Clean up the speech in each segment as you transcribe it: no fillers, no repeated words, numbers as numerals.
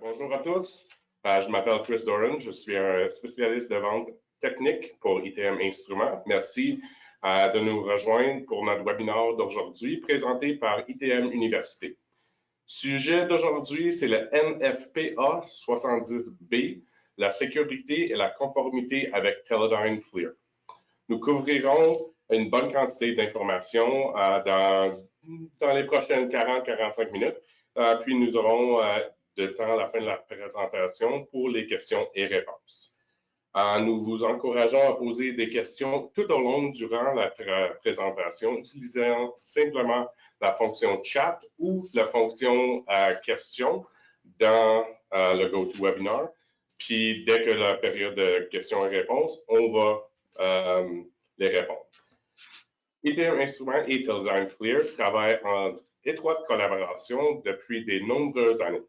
Bonjour à tous. Je m'appelle Chris Doran. Je suis un spécialiste de vente technique pour ITM Instruments. Merci de nous rejoindre pour notre webinaire d'aujourd'hui présenté par ITM Université. Sujet d'aujourd'hui, c'est le NFPA 70B, la sécurité et la conformité avec Teledyne FLIR. Nous couvrirons une bonne quantité d'informations dans les prochaines 40-45 minutes. Puis nous aurons de temps à la fin de la présentation pour les questions et réponses. Nous vous encourageons à poser des questions tout au long durant la présentation, utilisant simplement la fonction chat ou la fonction questions dans le GoToWebinar. Puis dès que la période de questions et réponses, on va les répondre. ITM Instruments et Teledyne FLIR travaillent en étroite collaboration depuis de nombreuses années.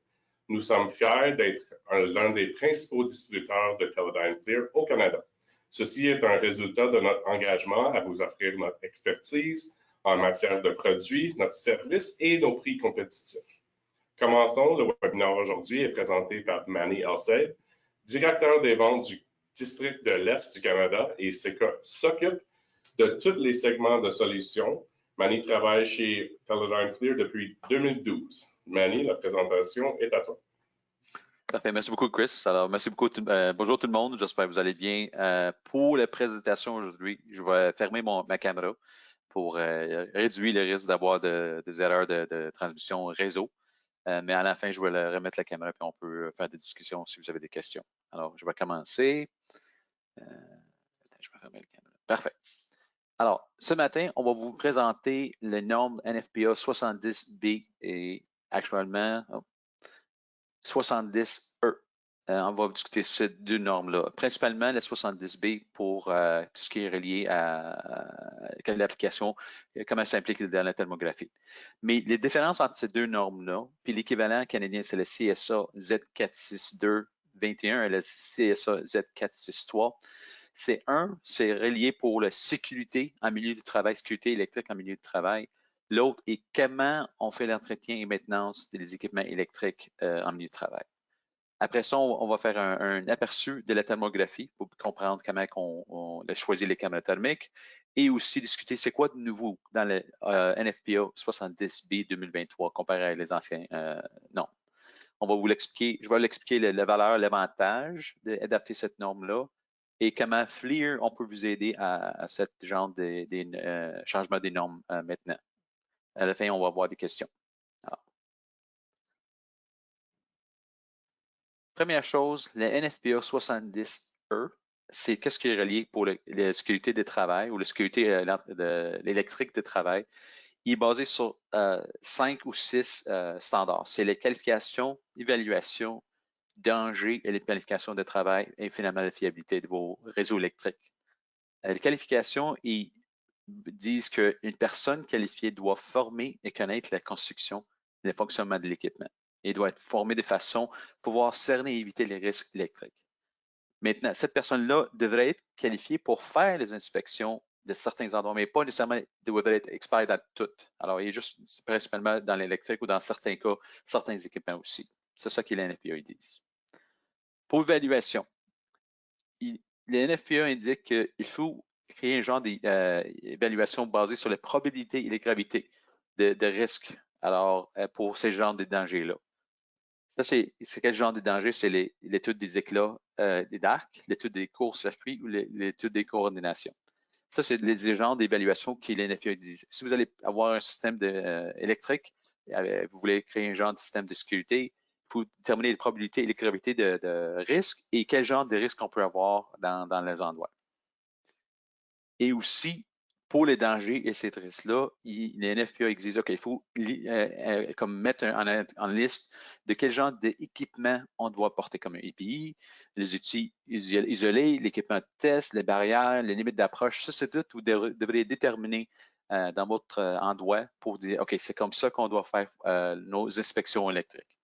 Nous sommes fiers d'être l'un des principaux distributeurs de Teledyne FLIR au Canada. Ceci est un résultat de notre engagement à vous offrir notre expertise en matière de produits, notre service et nos prix compétitifs. Commençons. Le webinaire aujourd'hui est présenté par Manny Elsay, directeur des ventes du district de l'Est du Canada et s'occupe de tous les segments de solutions. Manny travaille chez Teledyne FLIR depuis 2012. Manny, la présentation est à toi. Parfait, merci beaucoup Chris. Alors, merci beaucoup. Bonjour tout le monde, j'espère que vous allez bien. Pour la présentation aujourd'hui, je vais fermer ma caméra pour réduire le risque d'avoir des erreurs de transmission réseau. Mais à la fin, je vais remettre la caméra et on peut faire des discussions si vous avez des questions. Alors, je vais commencer. Je vais fermer la caméra. Parfait. Alors, ce matin, on va vous présenter les normes NFPA 70B et actuellement 70E. On va discuter ces deux normes-là, principalement les 70B pour tout ce qui est relié à l'application, comment ça implique dans la thermographie. Mais les différences entre ces deux normes-là, puis l'équivalent canadien, c'est le CSA Z46221 et le CSA Z463. C'est relié pour la sécurité en milieu de travail, sécurité électrique en milieu de travail. L'autre est comment on fait l'entretien et maintenance des équipements électriques en milieu de travail. Après ça, on va faire un aperçu de la thermographie pour comprendre comment on a choisi les caméras thermiques et aussi discuter c'est quoi de nouveau dans le NFPA 70B 2023 comparé à les anciens normes. On va vous l'expliquer, je vais l'expliquer la valeur, l'avantage d'adapter cette norme-là et comment FLIR, on peut vous aider à ce genre de changement des normes maintenant. À la fin, on va avoir des questions. Alors. Première chose, le NFPA 70E, c'est qu'est-ce qui est relié pour la sécurité de travail ou la sécurité de l'électrique de travail. Il est basé sur 5 ou 6 standards. C'est les qualifications, évaluation, danger et les planifications de travail et finalement la fiabilité de vos réseaux électriques. Les qualifications, ils disent qu'une personne qualifiée doit former et connaître la construction et le fonctionnement de l'équipement et doit être formée de façon à pouvoir cerner et éviter les risques électriques. Maintenant, cette personne-là devrait être qualifiée pour faire les inspections de certains endroits, mais pas nécessairement devrait être expert dans tout. Alors, il est juste principalement dans l'électrique ou dans certains cas, certains équipements aussi. C'est ça que les NFPA disent. Pour l'évaluation, les NFPA indiquent qu'il faut créer un genre d'évaluation basée sur les probabilités et les gravités de risque. Alors, pour ces genres de dangers-là. Ça, c'est quel genre de danger? C'est l'étude des éclats des darks, l'étude des courts-circuits ou l'étude des coordinations. Ça, c'est les genres d'évaluation que les NFPA disent. Si vous allez avoir un système électrique, vous voulez créer un genre de système de sécurité, il faut déterminer les probabilités et les gravités de risque et quel genre de risque on peut avoir dans les endroits. Et aussi, pour les dangers et ces risques-là, les NFPA disent, OK, il faut comme mettre en liste de quel genre d'équipement on doit porter comme un EPI, les outils isolés, l'équipement de test, les barrières, les limites d'approche. Ça, c'est tout, vous devrez déterminer dans votre endroit pour dire, OK, c'est comme ça qu'on doit faire nos inspections électriques.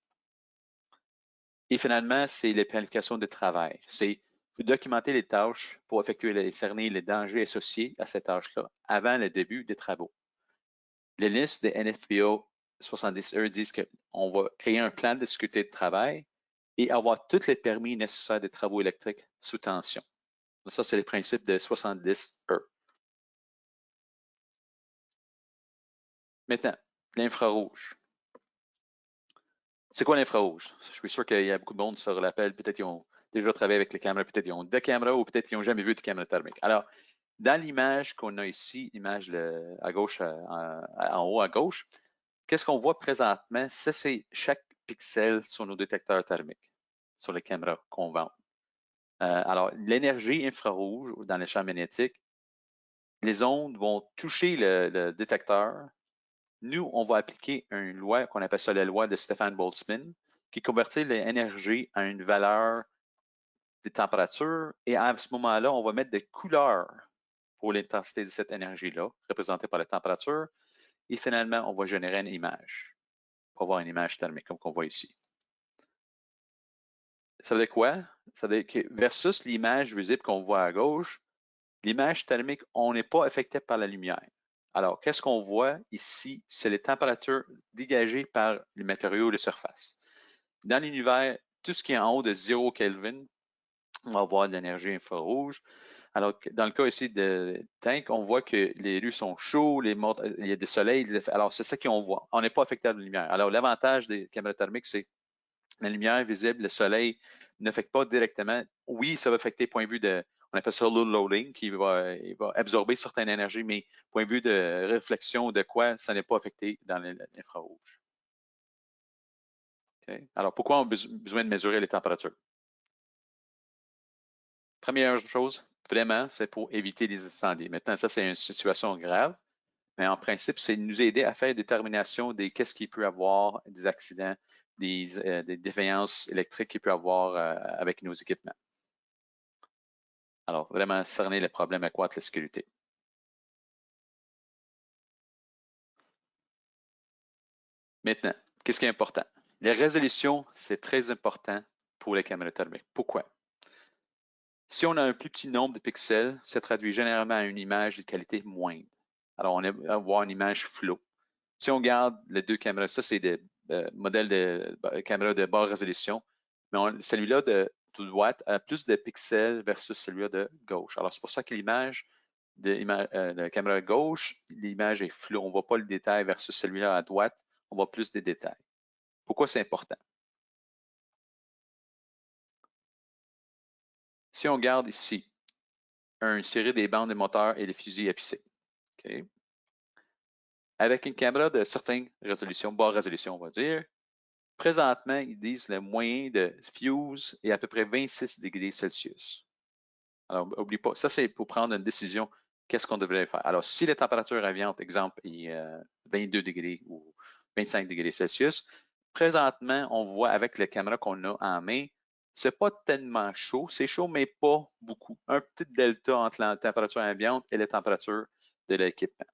Et finalement, c'est les planifications de travail. C'est vous documentez les tâches pour effectuer et cerner les dangers associés à ces tâches-là avant le début des travaux. Les listes des NFPA 70E disent qu'on va créer un plan de sécurité de travail et avoir tous les permis nécessaires des travaux électriques sous tension. Ça, c'est le principe de 70E. Maintenant, l'infrarouge. C'est quoi l'infrarouge? Je suis sûr qu'il y a beaucoup de monde qui se rappelle. Peut-être qu'ils ont déjà travaillé avec les caméras, peut-être qu'ils ont deux caméras ou peut-être qu'ils n'ont jamais vu de caméra thermique. Alors, dans l'image qu'on a ici, l'image à gauche, en haut à gauche, qu'est-ce qu'on voit présentement? Ça, c'est chaque pixel sur nos détecteurs thermiques, sur les caméras qu'on vend. Alors, l'énergie infrarouge dans les champs magnétiques, les ondes vont toucher le détecteur. Nous, on va appliquer une loi qu'on appelle ça la loi de Stefan Boltzmann, qui convertit l'énergie à une valeur de température. Et à ce moment-là, on va mettre des couleurs pour l'intensité de cette énergie-là, représentée par la température. Et finalement, on va générer une image pour avoir une image thermique, comme on voit ici. Ça veut dire quoi? Ça veut dire que versus l'image visible qu'on voit à gauche, l'image thermique, on n'est pas affecté par la lumière. Alors, qu'est-ce qu'on voit ici? C'est les températures dégagées par les matériaux de surface. Dans l'univers, tout ce qui est en haut de 0 Kelvin, on va avoir de l'énergie infrarouge. Alors, dans le cas ici de Tank, on voit que les rues sont chauds, il y a des soleils, des effets. Alors, c'est ça qu'on voit. On n'est pas affecté par la lumière. Alors, l'avantage des caméras thermiques, c'est la lumière visible, le soleil n'affecte pas directement. Oui, ça va affecter point de vue de, on appelle ça load loading, qui va absorber certaines énergies, mais point de vue de réflexion de quoi, ça n'est pas affecté dans l'infrarouge. Okay? Alors, pourquoi on a besoin de mesurer les températures? Première chose, vraiment, c'est pour éviter les incendies. Maintenant, ça, c'est une situation grave, mais en principe, c'est nous aider à faire une détermination de qu'est-ce qu'il peut y avoir, des accidents, des défaillances électriques qu'il peut y avoir avec nos équipements. Alors, vraiment cerner le problème, accroître la sécurité. Maintenant, qu'est-ce qui est important? La résolution, c'est très important pour les caméras thermiques. Pourquoi? Si on a un plus petit nombre de pixels, ça traduit généralement à une image de qualité moindre. Alors, on va avoir une image floue. Si on garde les deux caméras, ça, c'est des modèles de caméras de basse résolution, mais celui-là de droite a plus de pixels versus celui-là de gauche. Alors, c'est pour ça que l'image de la caméra gauche, l'image est floue. On ne voit pas le détail versus celui-là à droite, on voit plus de détails. Pourquoi c'est important? Si on regarde ici, une série des bandes de moteurs et des fusils épicés. Okay? Avec une caméra de certaines résolutions, basse résolution, on va dire, présentement, ils disent le moyen de fuse est à peu près 26 degrés Celsius. Alors, n'oublie pas, ça c'est pour prendre une décision, qu'est-ce qu'on devrait faire. Alors, si la température ambiante, exemple, est 22 degrés ou 25 degrés Celsius, présentement, on voit avec la caméra qu'on a en main, c'est pas tellement chaud, c'est chaud, mais pas beaucoup. Un petit delta entre la température ambiante et la température de l'équipement.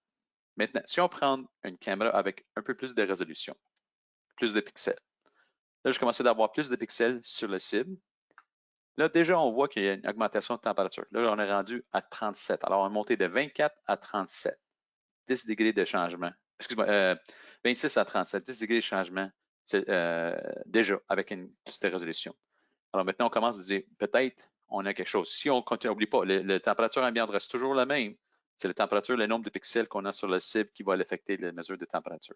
Maintenant, si on prend une caméra avec un peu plus de résolution, plus de pixels, là, je commençais d'avoir plus de pixels sur le cible. Là, déjà, on voit qu'il y a une augmentation de température. Là, on est rendu à 37. Alors, on est monté de 24 à 37. 10 degrés de changement. Excuse-moi, 26 à 37, 10 degrés de changement déjà avec une plus de résolution. Alors maintenant, on commence à dire, peut-être, on a quelque chose. Si on continue, n'oublie pas, la température ambiante reste toujours la même. C'est la température, le nombre de pixels qu'on a sur la cible qui va l'affecter la mesure de température.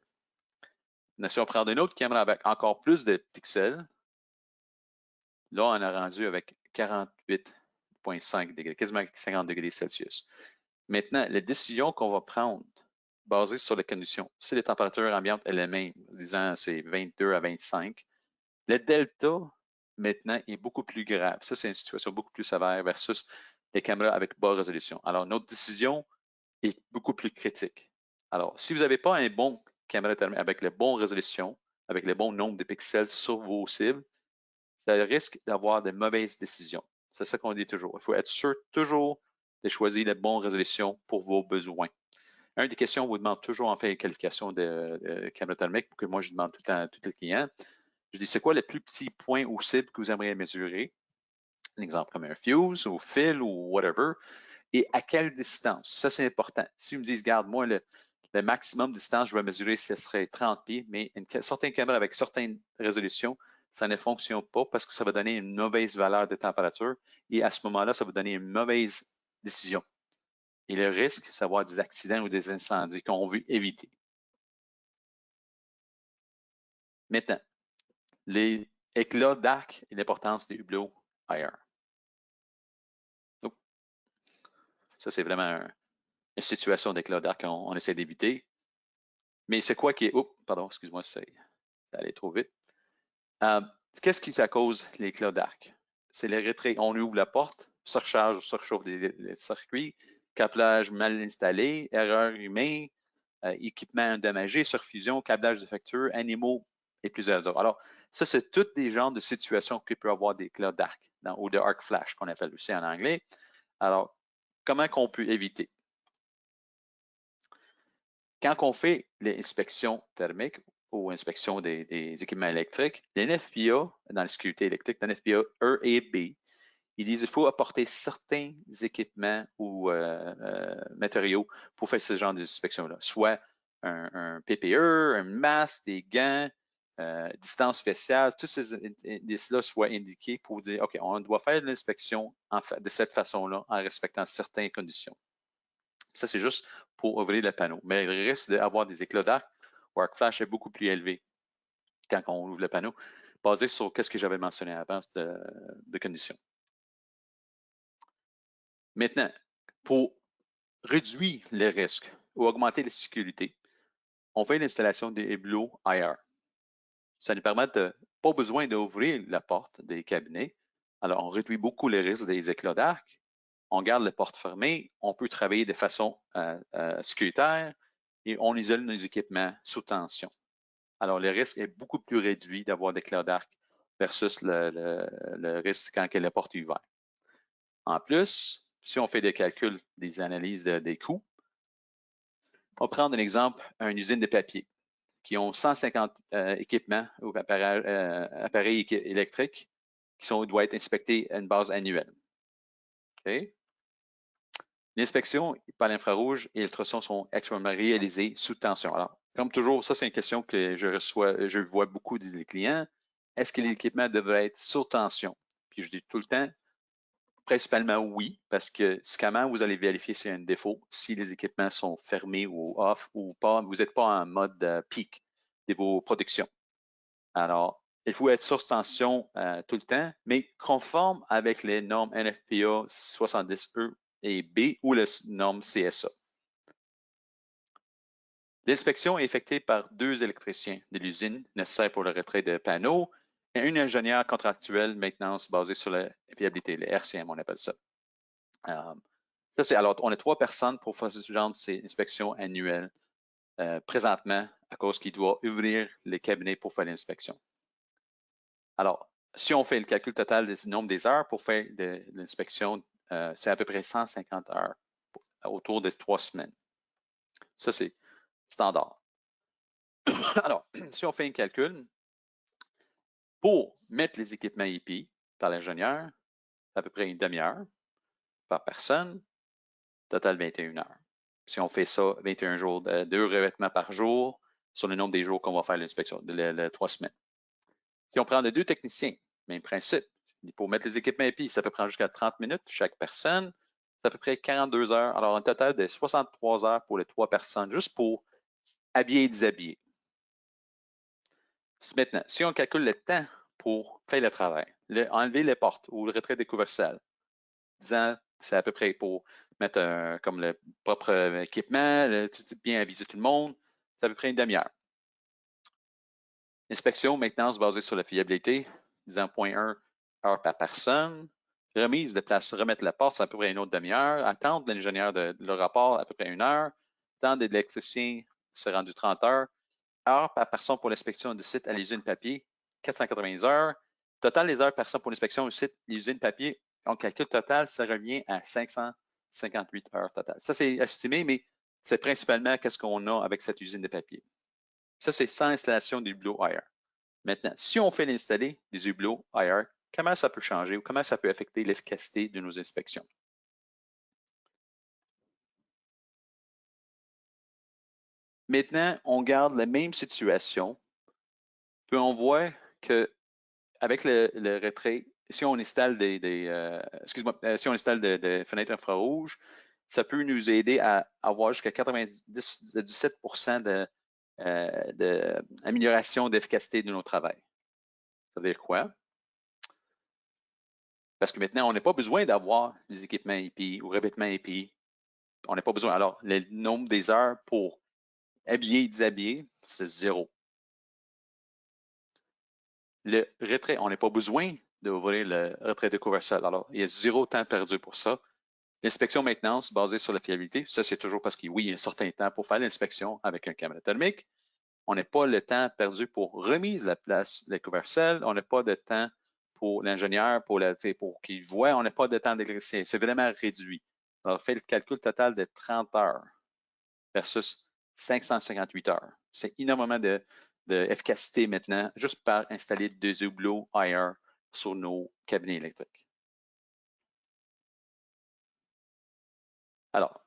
Mais si on prend une autre caméra avec encore plus de pixels, là, on a rendu avec 48,5 degrés, quasiment 50 degrés Celsius. Maintenant, la décision qu'on va prendre, basée sur les conditions, si la température ambiante est la même, disant c'est 22 à 25, le delta, maintenant, est beaucoup plus grave. Ça, c'est une situation beaucoup plus sévère versus les caméras avec basse résolution. Alors, notre décision est beaucoup plus critique. Alors, si vous n'avez pas un bon caméra thermique avec la bonne résolution, avec le bon nombre de pixels sur vos cibles, ça risque d'avoir de mauvaises décisions. C'est ça qu'on dit toujours. Il faut être sûr toujours de choisir la bonne résolution pour vos besoins. Une des questions, on vous demande toujours en fait une qualification de caméra thermique, pour que moi je demande tout le temps à tous les clients. Je dis, c'est quoi le plus petit point ou cible que vous aimeriez mesurer? Un exemple comme un fuse ou fil ou whatever. Et à quelle distance? Ça, c'est important. Si vous me dites, regarde, moi, le maximum de distance, je vais mesurer, ce serait 30 pieds, mais une certaine caméra avec certaines résolutions ça ne fonctionne pas parce que ça va donner une mauvaise valeur de température et à ce moment-là, ça va donner une mauvaise décision. Et le risque, c'est d'avoir des accidents ou des incendies qu'on veut éviter. Maintenant, les éclats d'arc et l'importance des hublots IR. Donc, ça, c'est vraiment une situation d'éclat d'arc qu'on essaie d'éviter. Mais c'est quoi qui est... Oups, pardon, excuse-moi, ça allait trop vite. Qu'est-ce qui cause l'éclat d'arc? C'est le retrait. On ouvre la porte, surcharge ou surchauffe des circuits, câblage mal installé, erreur humaine, équipement endommagé, surfusion, câblage défectueux, animaux et plusieurs autres. Alors, ça, c'est toutes des genres de situations qui peuvent avoir des éclats d'arc ou de arc flash qu'on appelle aussi en anglais. Alors, comment qu'on peut éviter? Quand on fait l'inspection thermique ou inspection des équipements électriques, les NFPA, dans la sécurité électrique, les NFPA E et B, ils disent qu'il faut apporter certains équipements ou matériaux pour faire ce genre d'inspection-là, soit un PPE, un masque, des gants, distance spéciale, tous ces indices-là soient indiqués pour dire, OK, on doit faire l'inspection de cette façon-là en respectant certaines conditions. Ça, c'est juste pour ouvrir le panneau. Mais le risque d'avoir des éclats d'arc ou arc flash est beaucoup plus élevé quand on ouvre le panneau, basé sur ce que j'avais mentionné avant de conditions. Maintenant, pour réduire les risques ou augmenter la sécurité, on fait l'installation des hublots IR. Ça nous permet de pas besoin d'ouvrir la porte des cabinets. Alors, on réduit beaucoup les risques des éclats d'arc. On garde les portes fermées. On peut travailler de façon sécuritaire et on isole nos équipements sous tension. Alors, le risque est beaucoup plus réduit d'avoir des éclats d'arc versus le risque quand la porte est ouverte. En plus, si on fait des calculs, des analyses des coûts, on va prendre un exemple, une usine de papier qui ont 150 équipements ou appareils électriques qui doivent être inspectés à une base annuelle. Okay? L'inspection par l'infrarouge et l'ultrason sont extrêmement réalisées sous tension. Alors, comme toujours, ça, c'est une question que je vois beaucoup des clients. Est-ce que l'équipement devrait être sous tension? Puis je dis tout le temps, principalement oui, parce que comment vous allez vérifier s'il y a un défaut, si les équipements sont fermés ou off ou pas, vous n'êtes pas en mode peak de vos productions. Alors, il faut être sur tension tout le temps, mais conforme avec les normes NFPA 70E et B ou les normes CSA. L'inspection est effectuée par 2 électriciens de l'usine nécessaires pour le retrait de panneaux et un ingénieur contractuel maintenance basé sur la fiabilité, le RCM, on appelle ça. Alors, on a 3 personnes pour faire ce genre d'inspection annuelle présentement à cause qu'il doit ouvrir les cabinets pour faire l'inspection. Alors, si on fait le calcul total du nombre des heures pour faire l'inspection, c'est à peu près 150 heures autour de 3 semaines. Ça, c'est standard. Alors, si on fait un calcul, pour mettre les équipements IP par l'ingénieur, à peu près une demi-heure par personne, total 21 heures. Si on fait ça 21 jours, 2 revêtements par jour sur le nombre des jours qu'on va faire l'inspection, les 3 semaines. Si on prend les 2 techniciens, même principe, pour mettre les équipements IP, ça peut prendre jusqu'à 30 minutes chaque personne. C'est à peu près 42 heures. Alors, un total de 63 heures pour les 3 personnes, juste pour habiller et déshabiller. Maintenant, si on calcule le temps pour faire le travail, enlever les portes ou le retrait des couvercles, disant c'est à peu près pour mettre comme le propre équipement, bien aviser tout le monde, c'est à peu près une demi-heure. Inspection, maintenance basée sur la fiabilité, disant 0.1 heure par personne. Remise de place, remettre la porte, c'est à peu près une autre demi-heure. Attente de l'ingénieur de le rapport, à peu près 1 heure. Temps de l'électricien, c'est rendu 30 heures. Heures par personne pour l'inspection du site à l'usine papier, 480 heures. Total des heures par personne pour l'inspection du site à l'usine papier, on calcule total, ça revient à 558 heures total. Ça, c'est estimé, mais c'est principalement qu'est-ce qu'on a avec cette usine de papier. Ça, c'est sans installation des hublots IR. Maintenant, si on fait l'installer des hublots IR, comment ça peut changer ou comment ça peut affecter l'efficacité de nos inspections? Maintenant, on garde la même situation, puis on voit que avec le retrait, si on installe si on installe des fenêtres infrarouges, ça peut nous aider à avoir jusqu'à 97% d'amélioration d'efficacité de nos travaux. Ça veut dire quoi? Parce que maintenant, on n'a pas besoin d'avoir des équipements EPI ou revêtements EPI. On n'a pas besoin. Alors, le nombre des heures pour habiller et déshabiller, c'est 0. Le retrait, on n'a pas besoin d'ouvrir le retrait de couvre-sol. Alors, il y a 0 temps perdu pour ça. L'inspection maintenance basée sur la fiabilité, ça, c'est toujours parce que oui, il y a un certain temps pour faire l'inspection avec un caméra thermique. On n'a pas le temps perdu pour remise la place des couvre-sol. On n'a pas de temps pour l'ingénieur, pour qu'il voit. On n'a pas de temps d'électricien. C'est vraiment réduit. Alors, on fait le calcul total de 30 heures versus 558 heures. C'est énormément d'efficacité maintenant, juste par installer des hublots IR sur nos cabinets électriques. Alors,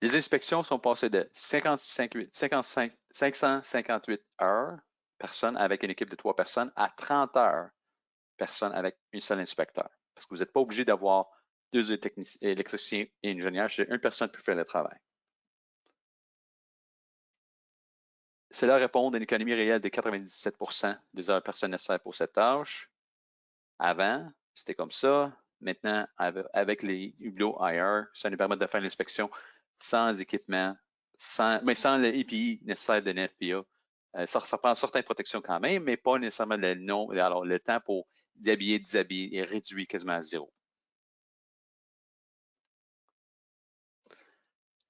les inspections sont passées de 558 heures, personnes avec une équipe de 3 personnes, à 30 heures, personnes avec un seul inspecteur. Parce que vous n'êtes pas obligé d'avoir 2 électriciens et ingénieurs, c'est une personne peut faire le travail. Cela répond à une économie réelle de 97% des heures personnelles nécessaires pour cette tâche. Avant, c'était comme ça. Maintenant, avec les hublots IR, ça nous permet de faire l'inspection sans équipement, sans le EPI nécessaire de NFPA. Ça prend certaines protections quand même, mais pas nécessairement le nom. Alors, le temps pour d'habiller, déshabiller est réduit quasiment à 0.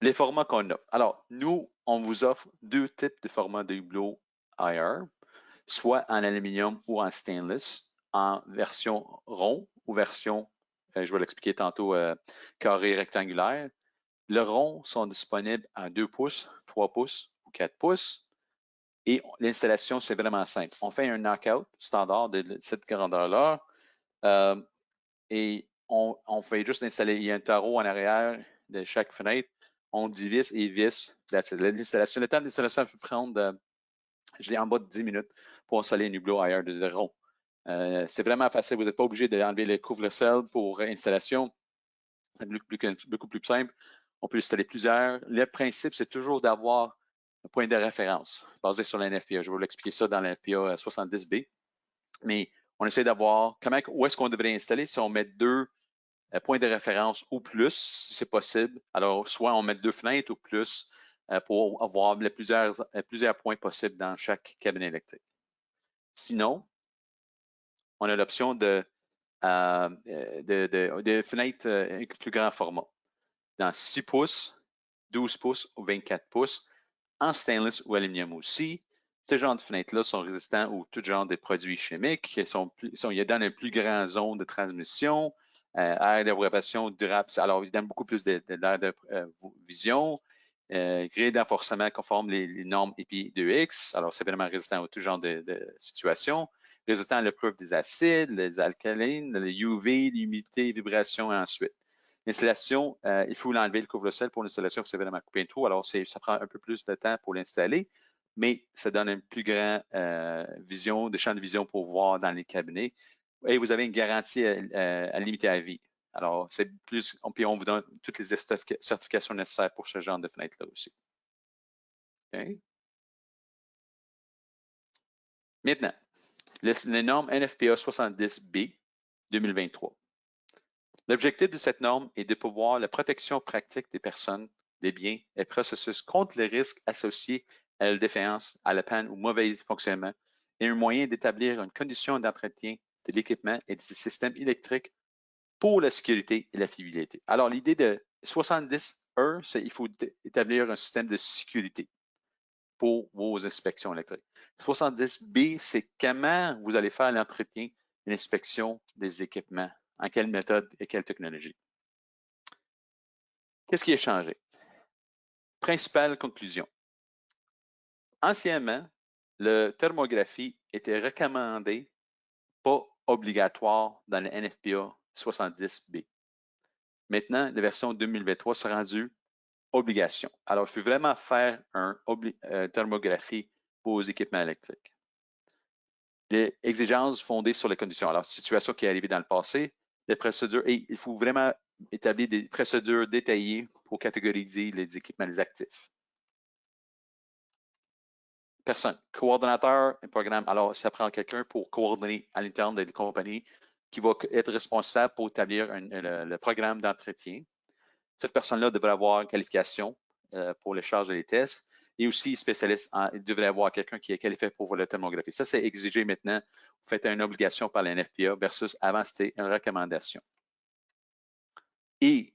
Les formats qu'on a. Alors, nous, on vous offre 2 types de formats de hublots IR, soit en aluminium ou en stainless, en version rond ou version, je vais l'expliquer tantôt, carré rectangulaire. Le rond sont disponibles en 2 pouces, 3 pouces ou 4 pouces. Et l'installation, c'est vraiment simple. On fait un knockout standard de cette grandeur-là et on fait juste installer. Il y a un tarot en arrière de chaque fenêtre. On divise et visse. L'installation, le temps d'installation peut prendre, je l'ai en bas de 10 minutes pour installer un hublot IR de rond. C'est vraiment facile. Vous n'êtes pas obligé d'enlever le couvre-sol pour installation. C'est beaucoup plus simple. On peut installer plusieurs. Le principe, c'est toujours d'avoir un point de référence basé sur la NFPA. Je vais vous l'expliquer ça dans la NFPA 70B. Mais on essaie d'avoir où est-ce qu'on devrait installer si on met 2 points de référence ou plus, si c'est possible. Alors, soit on met 2 fenêtres ou plus pour avoir plusieurs points possibles dans chaque cabinet électrique. Sinon, on a l'option de fenêtres avec plus grand format, dans 6 pouces, 12 pouces ou 24 pouces, en stainless ou aluminium aussi. Ces genres de fenêtres-là sont résistants à tout genre de produits chimiques. Ils donnent une plus grande zone de transmission, air d'évaporation durable. Alors, ils donnent beaucoup plus d'air de vision. Grille d'enforcement conforme les normes EPI 2X. Alors, c'est vraiment résistant à tout genre de situations. Résistant à l'épreuve des acides, les alcalines, les UV, l'humidité, vibrations et ensuite. L'installation, il faut l'enlever le couvre-sol pour l'installation, c'est vraiment coupé un trou. Alors, ça prend un peu plus de temps pour l'installer, mais ça donne une plus grande vision, des champs de vision pour voir dans les cabinets. Et vous avez une garantie limitée à vie. Alors, c'est plus, puis on vous donne toutes les certifications nécessaires pour ce genre de fenêtre-là aussi. Okay. Maintenant, les normes NFPA 70B 2023. L'objectif de cette norme est de pouvoir la protection pratique des personnes, des biens et processus contre les risques associés à la défaillance, à la panne ou mauvais fonctionnement et un moyen d'établir une condition d'entretien de l'équipement et des systèmes électriques pour la sécurité et la fiabilité. Alors, l'idée de 70E, c'est qu'il faut établir un système de sécurité pour vos inspections électriques. 70B, c'est comment vous allez faire l'entretien et l'inspection des équipements, en quelle méthode et quelle technologie. Qu'est-ce qui a changé? Principale conclusion. Anciennement, la thermographie était recommandée, pas obligatoire dans le NFPA 70B. Maintenant, la version 2023 s'est rendue obligation. Alors, il faut vraiment faire une thermographie pour les équipements électriques. Les exigences fondées sur les conditions. Alors, situation qui est arrivée dans le passé, les procédures, et il faut vraiment établir des procédures détaillées pour catégoriser les équipements, les actifs. Personne. Coordonnateur, un programme. Alors, ça prend quelqu'un pour coordonner à l'interne des compagnies qui va être responsable pour établir le programme d'entretien. Cette personne-là devrait avoir une qualification pour les charges et les tests et aussi spécialiste. Il devrait avoir quelqu'un qui est qualifié pour la thermographie. Ça, c'est exigé maintenant. Vous faites une obligation par la NFPA versus avant, c'était une recommandation. Et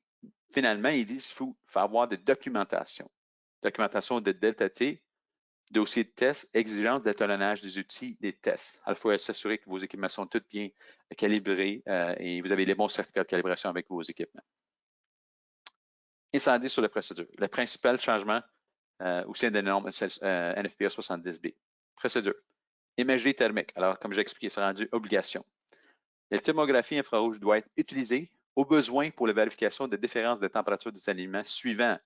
finalement, ils disent qu'il faut avoir de documentation. Documentation de Delta T, dossier de test, exigence d'étalonnage des outils des tests. Alors, il faut s'assurer que vos équipements sont tous bien calibrés et vous avez les bons certificats de calibration avec vos équipements. Incendie sur la procédure. Le principal changement au sein des normes NFPA 70B. Procédure. Imagerie thermique. Alors, comme j'ai expliqué, c'est rendu obligation. La thermographie infrarouge doit être utilisée au besoin pour la vérification des différences de température des aliments suivants.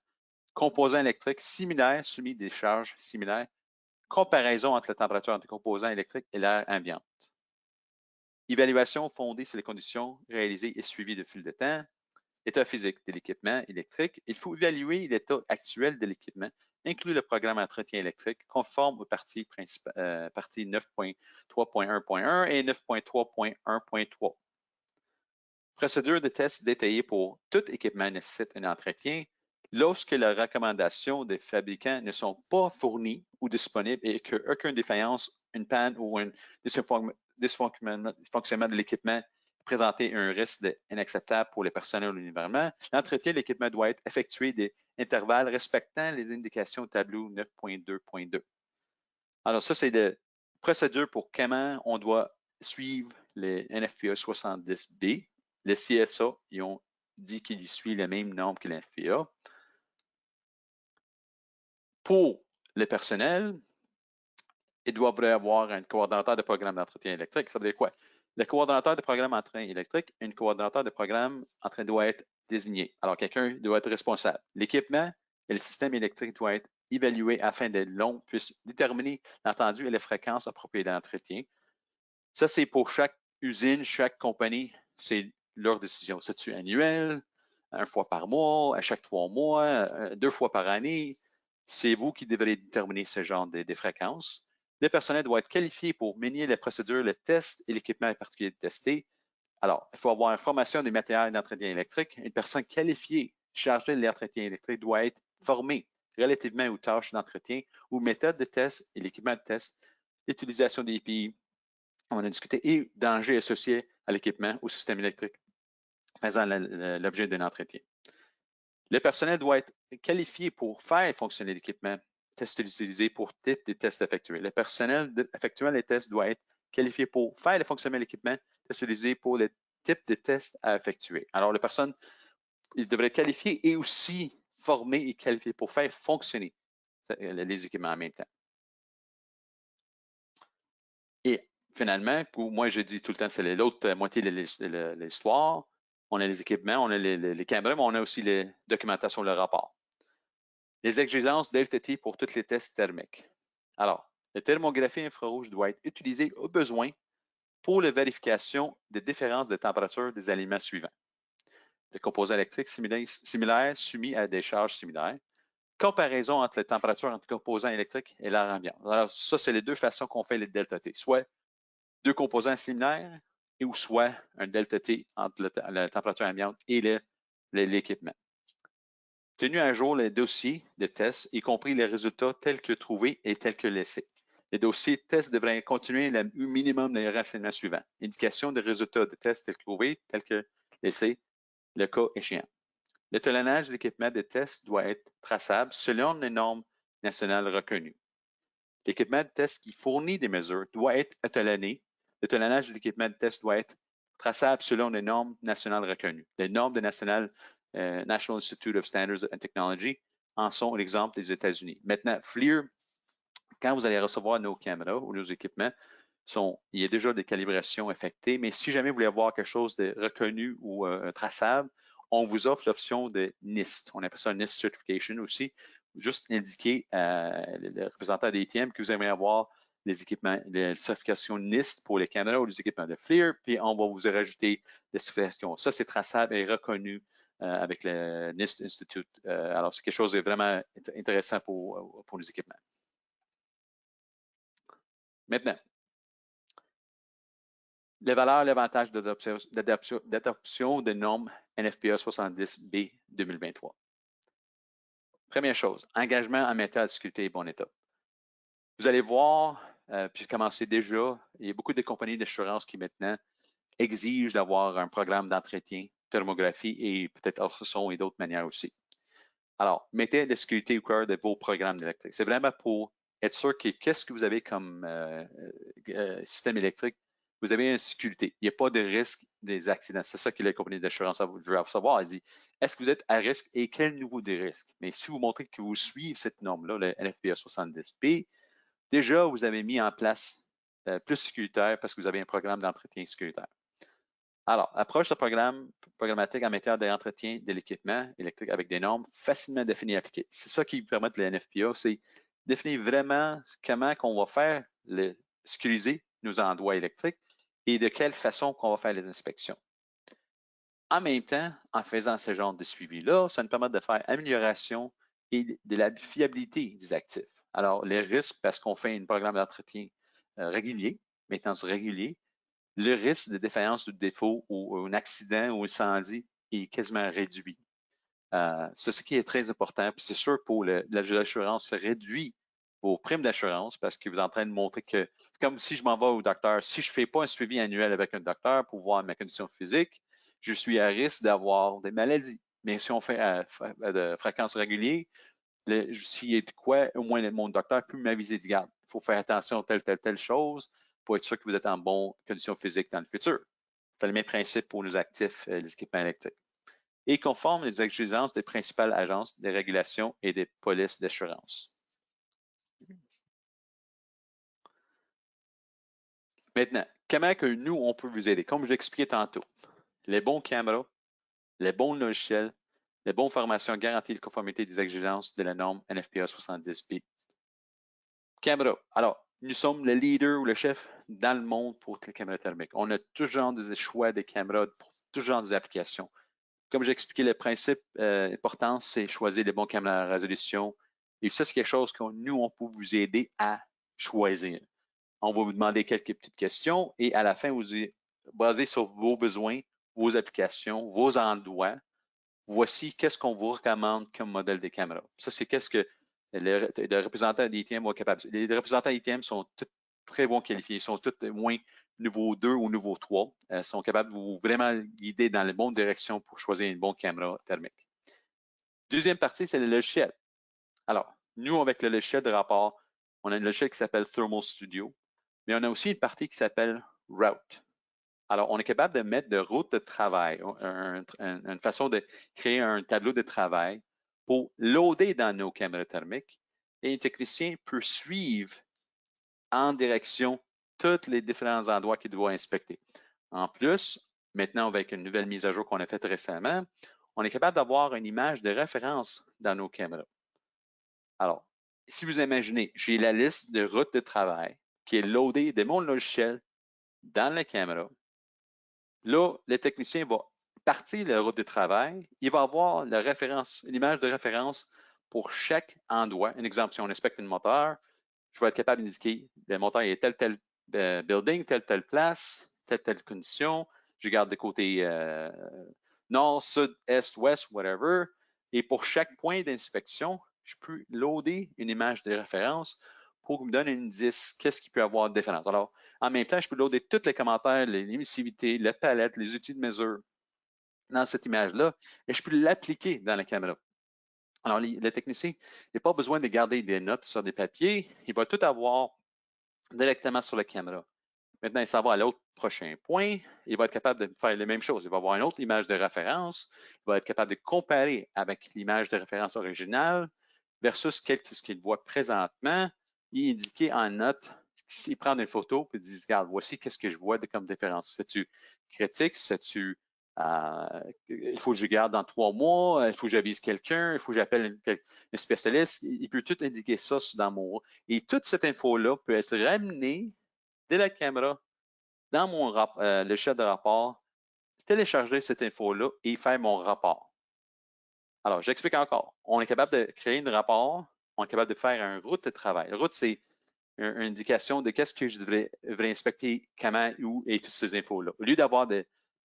Composants électriques similaires soumis des charges similaires. Comparaison entre la température entre les composants électriques et l'air ambiante. Évaluation fondée sur les conditions réalisées et suivies de fil de temps. État physique de l'équipement électrique. Il faut évaluer l'état actuel de l'équipement, inclus le programme d'entretien électrique conforme aux parties 9.3.1.1 et 9.3.1.3. Procédure de test détaillée pour tout équipement nécessite un entretien. Lorsque les recommandations des fabricants ne sont pas fournies ou disponibles et qu'aucune défaillance, une panne ou un dysfonctionnement de l'équipement présenter un risque inacceptable pour les personnels ou l'environnement, l'entretien de l'équipement doit être effectué des intervalles respectant les indications au tableau 9.2.2. Alors, ça, c'est la procédure pour comment on doit suivre les NFPA 70B. Les CSA, ils ont dit qu'ils suivent les mêmes normes que l'NFPA. Pour le personnel, ils doivent avoir un coordonnateur de programme d'entretien électrique. Ça veut dire quoi? Le coordonnateur de programme d'entretien électrique, un coordonnateur de programme doit être désigné. Alors, quelqu'un doit être responsable. L'équipement et le système électrique doivent être évalués afin que l'on puisse déterminer l'entendu et les fréquences appropriées d'entretien. Ça, c'est pour chaque usine, chaque compagnie, c'est leur décision. C'est-tu annuel, une fois par mois, à chaque 3 mois, 2 fois par année? C'est vous qui devrez déterminer ce genre de fréquences. Le personnel doit être qualifié pour mener les procédures, le test et l'équipement particulier testé. Alors, il faut avoir une formation des matériels d'entretien électrique. Une personne qualifiée chargée de l'entretien électrique doit être formée relativement aux tâches d'entretien, aux méthodes de test et l'équipement de test, l'utilisation des EPI, on a discuté, et dangers associés à l'équipement, au système électrique, faisant l'objet d'un entretien. Le personnel doit être qualifié pour faire fonctionner l'équipement, tests utilisés pour type de tests effectués. Le personnel effectuant les tests doit être qualifié pour faire le fonctionnement de l'équipement, tests utilisés pour le type de tests à effectuer. Alors, la personne, il devrait être qualifié et aussi formé et qualifié pour faire fonctionner les équipements en même temps. Et finalement, pour moi, je dis tout le temps, c'est l'autre moitié de l'histoire. On a les équipements, on a les caméras, mais on a aussi les documentations, le rapport. Les exigences d'LTT pour tous les tests thermiques. Alors, la thermographie infrarouge doit être utilisée au besoin pour la vérification des différences de température des aliments suivants. Les composants électriques similaires soumis à des charges similaires. Comparaison entre les températures entre composants électriques et l'air ambiant. Alors, ça, c'est les deux façons qu'on fait les delta T. Soit deux composants similaires ou soit un delta T entre la température ambiante et l'équipement. Tenu à jour les dossiers de tests, y compris les résultats tels que trouvés et tels que laissés. Les dossiers de tests devraient continuer le minimum des renseignements suivants. Indication des résultats de tests tels que trouvés, tels que laissés, le cas échéant. L'étalonnage de l'équipement de test doit être traçable selon les normes nationales reconnues. L'équipement de test qui fournit des mesures doit être étalonné. L'étalonnage de l'équipement de test doit être traçable selon les normes nationales reconnues. Les normes de National Institute of Standards and Technology en sont l'exemple des États-Unis. Maintenant, FLIR, quand vous allez recevoir nos caméras ou nos équipements, il y a déjà des calibrations effectuées, mais si jamais vous voulez avoir quelque chose de reconnu ou traçable, on vous offre l'option de NIST. On appelle ça NIST Certification aussi. Juste indiquer le représentant d'ATM que vous aimeriez avoir les équipements, les certifications NIST pour les caméras ou les équipements de FLIR, puis on va vous rajouter des certifications. Ça, c'est traçable et reconnu avec le NIST Institute. Alors, c'est quelque chose de vraiment intéressant pour les équipements. Maintenant, les valeurs, l'avantage d'adoption des normes NFPA 70B 2023. Première chose, engagement en matière de sécurité et bon état. Vous allez voir, puis commencer déjà, il y a beaucoup de compagnies d'assurance qui maintenant exigent d'avoir un programme d'entretien, thermographie et peut-être ultrason et d'autres manières aussi. Alors, mettez la sécurité au cœur de vos programmes électriques. C'est vraiment pour être sûr que qu'est-ce que vous avez comme système électrique, vous avez une sécurité. Il n'y a pas de risque des accidents. C'est ça que les compagnies d'assurance veulent savoir. Elles disent, est-ce que vous êtes à risque et quel niveau de risque? Mais si vous montrez que vous suivez cette norme-là, le NFPA 70B, déjà, vous avez mis en place plus sécuritaire parce que vous avez un programme d'entretien sécuritaire. Alors, approche de programmatique en matière d'entretien de l'équipement électrique avec des normes facilement définies et appliquées. C'est ça qui permet le NFPA, c'est définir vraiment comment on va faire sécuriser nos endroits électriques et de quelle façon qu'on va faire les inspections. En même temps, en faisant ce genre de suivi-là, ça nous permet de faire amélioration et de la fiabilité des actifs. Alors, les risques, parce qu'on fait un programme d'entretien régulier, maintenance régulier, le risque de défaillance ou de défaut ou un accident ou incendie est quasiment réduit. C'est ce qui est très important. Puis c'est sûr, pour l'assurance, ça réduit vos primes d'assurance parce que vous êtes en train de montrer que, c'est comme si je m'en vais au docteur, si je ne fais pas un suivi annuel avec un docteur pour voir ma condition physique, je suis à risque d'avoir des maladies. Mais si on fait de fréquence régulière, s'il y a de quoi, au moins mon docteur peut m'aviser de garde. Il faut faire attention à telle chose pour être sûr que vous êtes en bonne condition physique dans le futur. C'est le même principe pour nos actifs, les équipements électriques. Et conforme les exigences des principales agences de régulation et des polices d'assurance. Maintenant, comment que nous, on peut vous aider? Comme je l'expliquais tantôt, les bons caméras, les bons logiciels, les bonnes formations garantissent la conformité des exigences de la norme NFPA 70B. Caméra. Alors, nous sommes le leader ou le chef dans le monde pour les caméras thermiques. On a toujours des choix de caméras pour toujours des applications. Comme j'ai expliqué, le principe important, c'est choisir les bons caméras à résolution. Et ça, c'est quelque chose que nous, on peut vous aider à choisir. On va vous demander quelques petites questions et à la fin, vous basez sur vos besoins, vos applications, vos endroits. Voici qu'est-ce qu'on vous recommande comme modèle de caméra. Ça, c'est qu'est-ce que les représentants d'ITM vont être capables. Les représentants d'ITM sont tous très bons qualifiés. Ils sont tous au moins niveau 2 ou niveau 3. Ils sont capables de vous vraiment guider dans la bonne direction pour choisir une bonne caméra thermique. Deuxième partie, c'est le logiciel. Alors, nous, avec le logiciel de rapport, on a un logiciel qui s'appelle Thermal Studio, mais on a aussi une partie qui s'appelle Route. Alors, on est capable de mettre de route de travail, une façon de créer un tableau de travail pour loader dans nos caméras thermiques et un technicien peut suivre en direction tous les différents endroits qu'il doit inspecter. En plus, maintenant, avec une nouvelle mise à jour qu'on a faite récemment, on est capable d'avoir une image de référence dans nos caméras. Alors, si vous imaginez, j'ai la liste de routes de travail qui est loadée de mon logiciel dans la caméra. Là, le technicien va partir la route de travail. Il va avoir l'image de référence pour chaque endroit. Un exemple, si on inspecte un moteur, je vais être capable d'indiquer le moteur est tel building, telle place, telle condition. Je garde de côté nord, sud, est, ouest, whatever. Et pour chaque point d'inspection, je peux loader une image de référence pour me donner un indice, qu'est-ce qui peut avoir de différence. Alors, en même temps, je peux loader tous les commentaires, les émissivités, la palette, les outils de mesure dans cette image-là et je peux l'appliquer dans la caméra. Alors, le technicien n'a pas besoin de garder des notes sur des papiers. Il va tout avoir directement sur la caméra. Maintenant, il s'en va à l'autre prochain point. Il va être capable de faire les mêmes choses. Il va avoir une autre image de référence. Il va être capable de comparer avec l'image de référence originale versus ce qu'il voit présentement. Il indique en note, s'il prend une photo et il dit, regarde, voici qu'est-ce que je vois comme différence. C'est-tu critique, c'est-tu Il faut que je garde dans 3 mois, il faut que j'avise quelqu'un, il faut que j'appelle un spécialiste. Il peut tout indiquer ça dans mon... Et toute cette info-là peut être ramenée de la caméra dans mon l'échelle de rapport, télécharger cette info-là et faire mon rapport. Alors, j'explique encore. On est capable de créer un rapport, on est capable de faire une route de travail. La route, c'est une indication de qu'est-ce que je devrais inspecter, comment, où et toutes ces infos-là. Au lieu d'avoir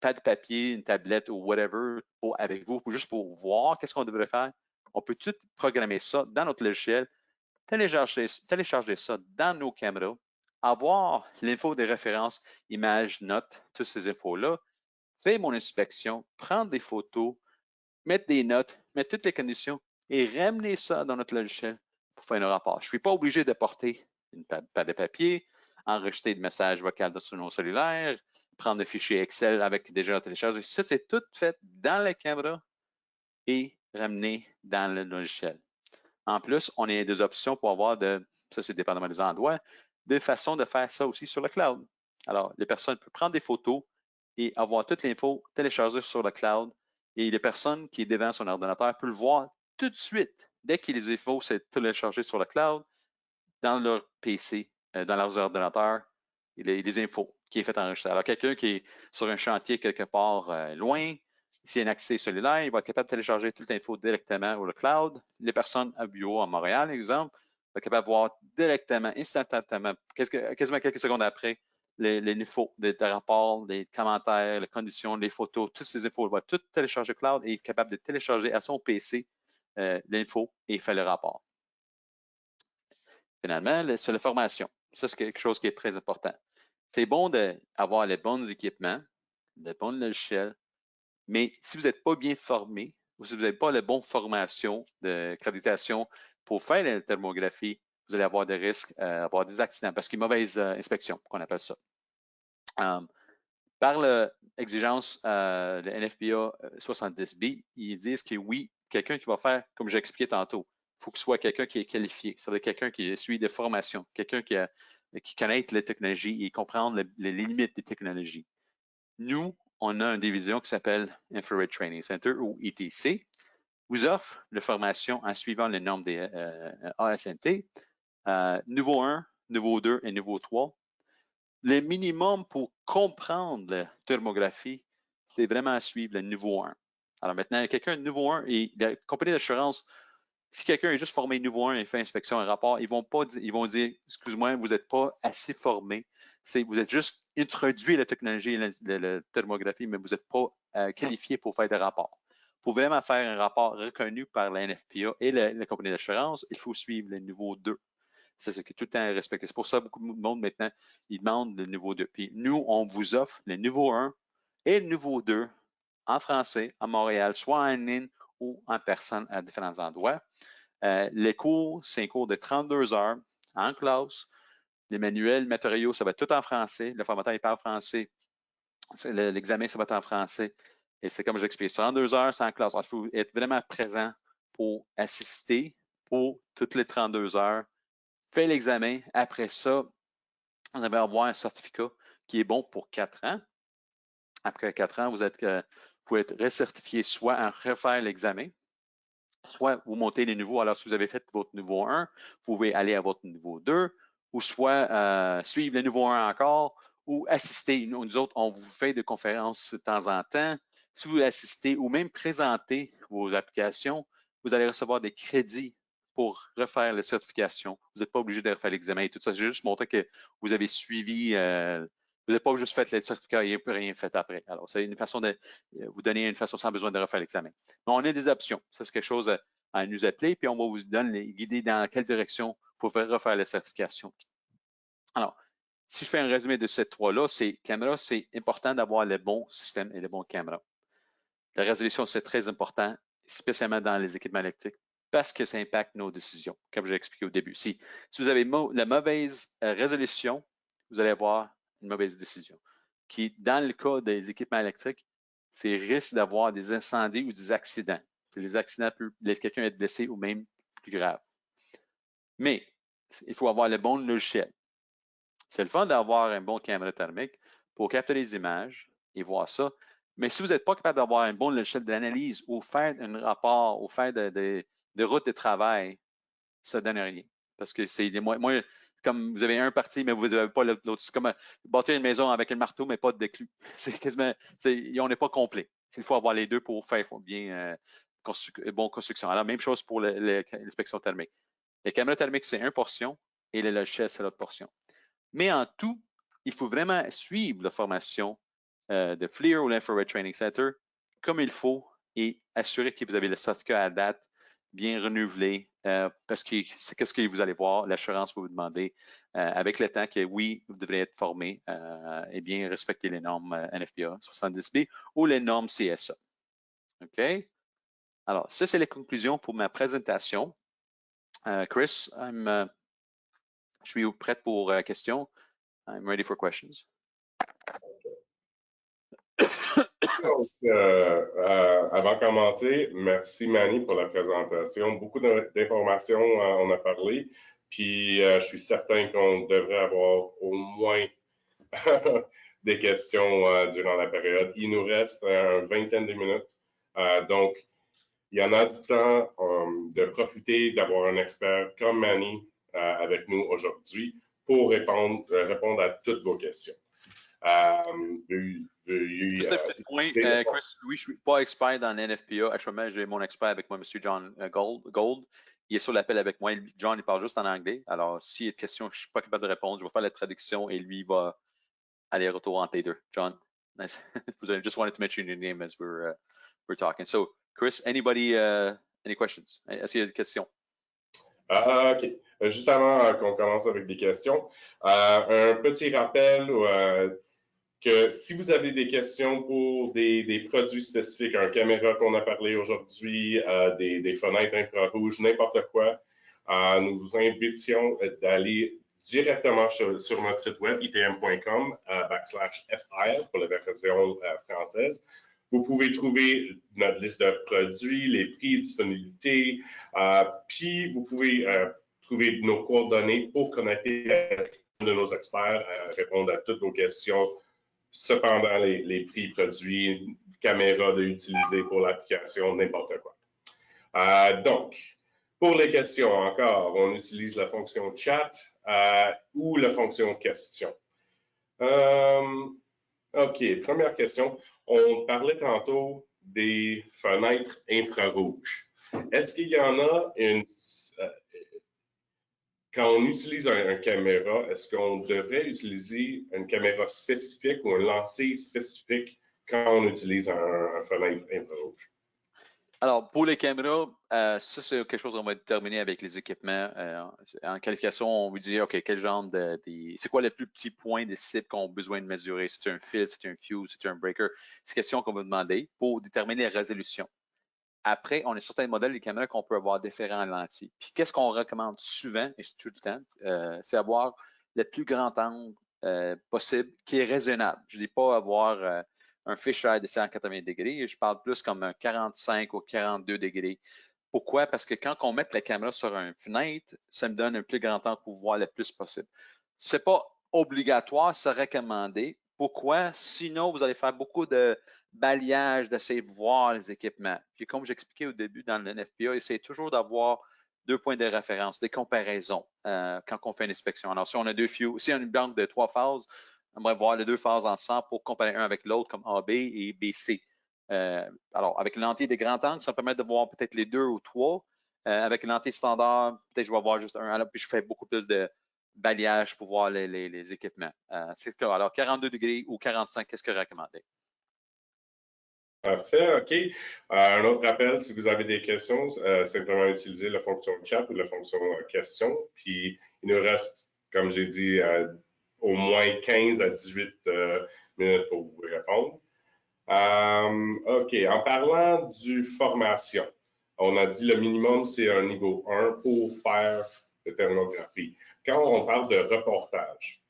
pas de papier, une tablette ou whatever avec vous, juste pour voir qu'est-ce qu'on devrait faire, on peut tout programmer ça dans notre logiciel, télécharger ça dans nos caméras, avoir l'info des références, images, notes, toutes ces infos-là, faire mon inspection, prendre des photos, mettre des notes, mettre toutes les conditions et ramener ça dans notre logiciel pour faire un rapport. Je ne suis pas obligé de porter une page de papier, enregistrer des messages vocaux sur nos cellulaires, prendre des fichiers Excel avec déjà téléchargé. Ça, c'est tout fait dans la caméra et ramené dans le logiciel. En plus, on a des options pour avoir ça c'est dépendamment des endroits, des façons de faire ça aussi sur le cloud. Alors, les personnes peuvent prendre des photos et avoir toute l'info téléchargée sur le cloud. Et les personnes qui sont devant son ordinateur peuvent le voir tout de suite. Dès que les infos sont téléchargées sur le cloud, dans leur PC, dans leurs ordinateurs, les infos qui est fait enregistrer. Alors, quelqu'un qui est sur un chantier quelque part loin, s'il y a un accès cellulaire, il va être capable de télécharger toute l'info directement au cloud. Les personnes à bureau à Montréal, exemple, vont être capable de voir directement, instantanément, quasiment quelques secondes après, les infos, des rapports, les commentaires, les conditions, les photos, toutes ces infos, il va tout télécharger au cloud et être capable de télécharger à son PC l'info et faire le rapport. Finalement, c'est la formation. Ça, c'est quelque chose qui est très important. C'est bon d'avoir les bons équipements, les bons logiciels, mais si vous n'êtes pas bien formé, ou si vous n'avez pas la bonne formation d'accréditation pour faire la thermographie, vous allez avoir des risques, avoir des accidents, parce qu'il y a une mauvaise inspection, qu'on appelle ça. Par l'exigence de NFPA 70B, ils disent que oui, quelqu'un qui va faire, comme j'ai expliqué tantôt, il faut que ce soit quelqu'un qui est qualifié. Ça veut dire quelqu'un qui suit des formations, quelqu'un qui connaît les technologies et comprendre les limites des technologies. Nous, on a une division qui s'appelle Infrared Training Center ou ITC, vous offre la formation en suivant les normes des ASNT, niveau 1, niveau 2 et niveau 3. Le minimum pour comprendre la thermographie, c'est vraiment à suivre le niveau 1. Alors maintenant, quelqu'un de niveau 1 et la compagnie d'assurance, si quelqu'un est juste formé niveau 1 et fait inspection et rapport, ils vont dire, excuse-moi, vous n'êtes pas assez formé. Vous êtes juste introduit la technologie et la thermographie, mais vous n'êtes pas qualifié pour faire des rapports. Pour vraiment faire un rapport reconnu par la NFPA et la compagnie d'assurance, il faut suivre le niveau 2. C'est ce qui est tout le temps respecté. C'est pour ça que beaucoup de monde maintenant, ils demandent le niveau 2. Puis nous, on vous offre le niveau 1 et le niveau 2 en français à Montréal, soit en ligne ou en personne à différents endroits. Les cours, c'est un cours de 32 heures en classe. Les manuels, les matériaux, ça va être tout en français. Le formateur, il parle français. L'examen, ça va être en français. Et c'est comme j'explique, 32 heures, c'est en classe. Alors, il faut être vraiment présent pour assister pour toutes les 32 heures. Faites l'examen. Après ça, vous allez avoir un certificat qui est bon pour 4 ans. Après 4 ans, vous pouvez être recertifié soit en refaire l'examen, soit vous montez les niveaux. Alors, si vous avez fait votre niveau 1, vous pouvez aller à votre niveau 2, ou soit suivre le niveau 1 encore, ou assister. Nous autres, on vous fait des conférences de temps en temps. Si vous assistez ou même présentez vos applications, vous allez recevoir des crédits pour refaire la certification. Vous n'êtes pas obligé de refaire l'examen et tout ça. J'ai juste montré que vous avez suivi, vous n'avez pas juste fait le certificat et rien fait après. Alors, c'est une façon de vous donner une façon sans besoin de refaire l'examen. Mais on a des options. Ça, c'est quelque chose à nous appeler, puis on va vous guider dans quelle direction pour refaire la certification. Alors, si je fais un résumé de ces trois-là, c'est important d'avoir le bon système et le bon caméra. La résolution, c'est très important, spécialement dans les équipements électriques, parce que ça impacte nos décisions, comme j'ai expliqué au début. Si vous avez la mauvaise résolution, vous allez avoir une mauvaise décision. Qui, dans le cas des équipements électriques, c'est risque d'avoir des incendies ou des accidents. Les accidents peuvent laisser quelqu'un être blessé ou même plus grave. Mais il faut avoir le bon logiciel. C'est le fun d'avoir un bon caméra thermique pour capter les images et voir ça, Mais si vous n'êtes pas capable d'avoir un bon logiciel d'analyse ou faire un rapport ou faire de route de travail, ça ne donne rien. Parce que c'est moi, comme vous avez un parti, mais vous n'avez pas l'autre. C'est comme bâtir une maison avec un marteau, mais pas de clous. C'est quasiment, on n'est pas complet. Il faut avoir les deux pour faire bien bonne construction. Alors, même chose pour l'inspection thermique. Les caméras thermiques, c'est une portion et le logiciel, c'est l'autre portion. Mais en tout, il faut vraiment suivre la formation de FLIR ou l'Infrared Training Center comme il faut et assurer que vous avez le certificat à date bien renouvelé parce que c'est ce que vous allez voir, l'assurance va vous demander avec le temps que oui, vous devrez être formé et bien respecter les normes NFPA 70B ou les normes CSA. OK? Alors, ça, c'est les conclusions pour ma présentation. Chris, je suis prête pour questions. I'm ready for questions. Donc, avant de commencer, merci Manny pour la présentation. Beaucoup d'informations, on a parlé, puis je suis certain qu'on devrait avoir au moins des questions durant la période. Il nous reste une vingtaine de minutes, donc il y en a le temps de profiter d'avoir un expert comme Manny avec nous aujourd'hui pour répondre à toutes vos questions. Juste un petit point, Chris, oui, je ne suis pas expert dans l'NFPA. Actuellement, j'ai mon expert avec moi, M. John Gold. Il est sur l'appel avec moi. John, il parle juste en anglais. Alors, s'il y a des questions, je ne suis pas capable de répondre, je vais faire la traduction et lui va aller retour entre les deux. John, nice. I just wanted to mention your name as we're talking. So, Chris, any questions? Est-ce qu'il y a des questions? OK. Juste avant qu'on commence avec des questions, un petit rappel que si vous avez des questions pour des produits spécifiques, un caméra qu'on a parlé aujourd'hui, des fenêtres infrarouges, n'importe quoi, nous vous invitions d'aller directement sur notre site web itm.com/fr pour la version française. Vous pouvez trouver notre liste de produits, les prix, disponibilité, puis vous pouvez trouver nos coordonnées pour connecter avec un de nos experts, répondre à toutes vos questions. Cependant, les prix, produits, caméras d'utiliser pour l'application, n'importe quoi. Donc, pour les questions encore, on utilise la fonction chat ou la fonction question. OK, première question. On parlait tantôt des fenêtres infrarouges. Est-ce qu'il y en a quand on utilise un caméra, est-ce qu'on devrait utiliser une caméra spécifique ou un lancer spécifique quand on utilise un fenêtre infrarouge? Alors, pour les caméras, ça, c'est quelque chose qu'on va déterminer avec les équipements. En qualification, on vous dit, OK, quel genre c'est quoi le plus petit point des cibles qu'on a besoin de mesurer? C'est un fil, c'est un fuse, c'est un breaker? C'est une question qu'on va demander pour déterminer la résolution. Après, on a certains modèles de caméras qu'on peut avoir différents lentilles. Puis, qu'est-ce qu'on recommande souvent, et c'est tout le temps, c'est avoir le plus grand angle possible qui est raisonnable. Je ne dis pas avoir un fisheye de 180 degrés, je parle plus comme un 45 ou 42 degrés. Pourquoi? Parce que quand on met la caméra sur une fenêtre, ça me donne un plus grand angle pour voir le plus possible. Ce n'est pas obligatoire, c'est recommandé. Pourquoi? Sinon, vous allez faire beaucoup de balayage, d'essayer de voir les équipements. Puis comme j'expliquais au début dans le NFPA, essayez toujours d'avoir 2 points de référence, des comparaisons quand on fait une inspection. Alors, si on a si on a une banque de 3 phases, on va voir les 2 phases ensemble pour comparer un avec l'autre comme AB et BC. Alors, avec une lentille de grand angle, ça permet de voir peut-être les 2 ou 3. Avec une lentille standard, peut-être je vais voir juste un. Alors, puis je fais beaucoup plus de balayage pour voir les équipements. Alors, 42 degrés ou 45, qu'est-ce que vous recommandez? Parfait, OK. Un autre rappel, si vous avez des questions, simplement utiliser la fonction chat ou la fonction question. Puis, il nous reste, comme j'ai dit, au moins 15 à 18 minutes pour vous répondre. OK. En parlant du formation, on a dit le minimum, c'est un niveau 1 pour faire de thermographie. Quand on parle de reportage,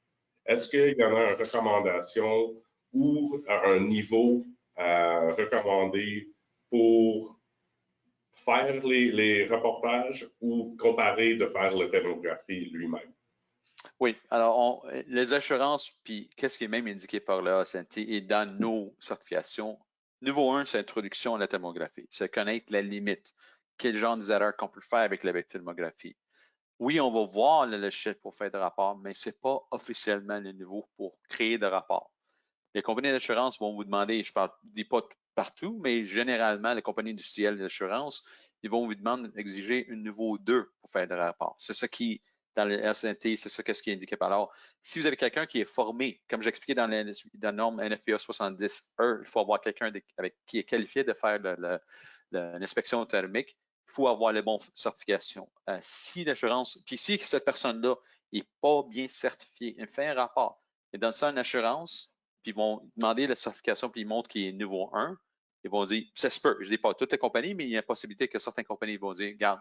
est-ce qu'il y en a une recommandation ou un niveau recommandé pour faire les reportages ou comparer de faire la thermographie lui-même? Oui, alors les assurances, puis qu'est-ce qui est même indiqué par le ASNT et dans nos certifications, Niveau 1, c'est introduction à la thermographie. C'est connaître la limite. Quel genre d'erreurs qu'on peut faire avec la thermographie. Oui, on va voir le logiciel pour faire des rapports, mais ce n'est pas officiellement le niveau pour créer des rapports. Les compagnies d'assurance vont vous demander, je ne dis pas partout, mais généralement, les compagnies industrielles d'assurance, ils vont vous demander d'exiger un niveau 2 pour faire des rapports. C'est ça qui, dans le SNT, c'est ça qu'est-ce qui est indiqué. Alors, si vous avez quelqu'un qui est formé, comme j'expliquais dans la norme NFPA 70E, il faut avoir quelqu'un qui est qualifié de faire l'inspection thermique. Il faut avoir les bonnes certifications. Si l'assurance, puis si cette personne-là n'est pas bien certifiée, elle fait un rapport, elle donne ça à une assurance, puis ils vont demander la certification, puis ils montrent qu'il est niveau 1, ils vont dire, ça se peut, je ne dis pas toutes les compagnies, mais il y a une possibilité que certaines compagnies vont dire, regarde,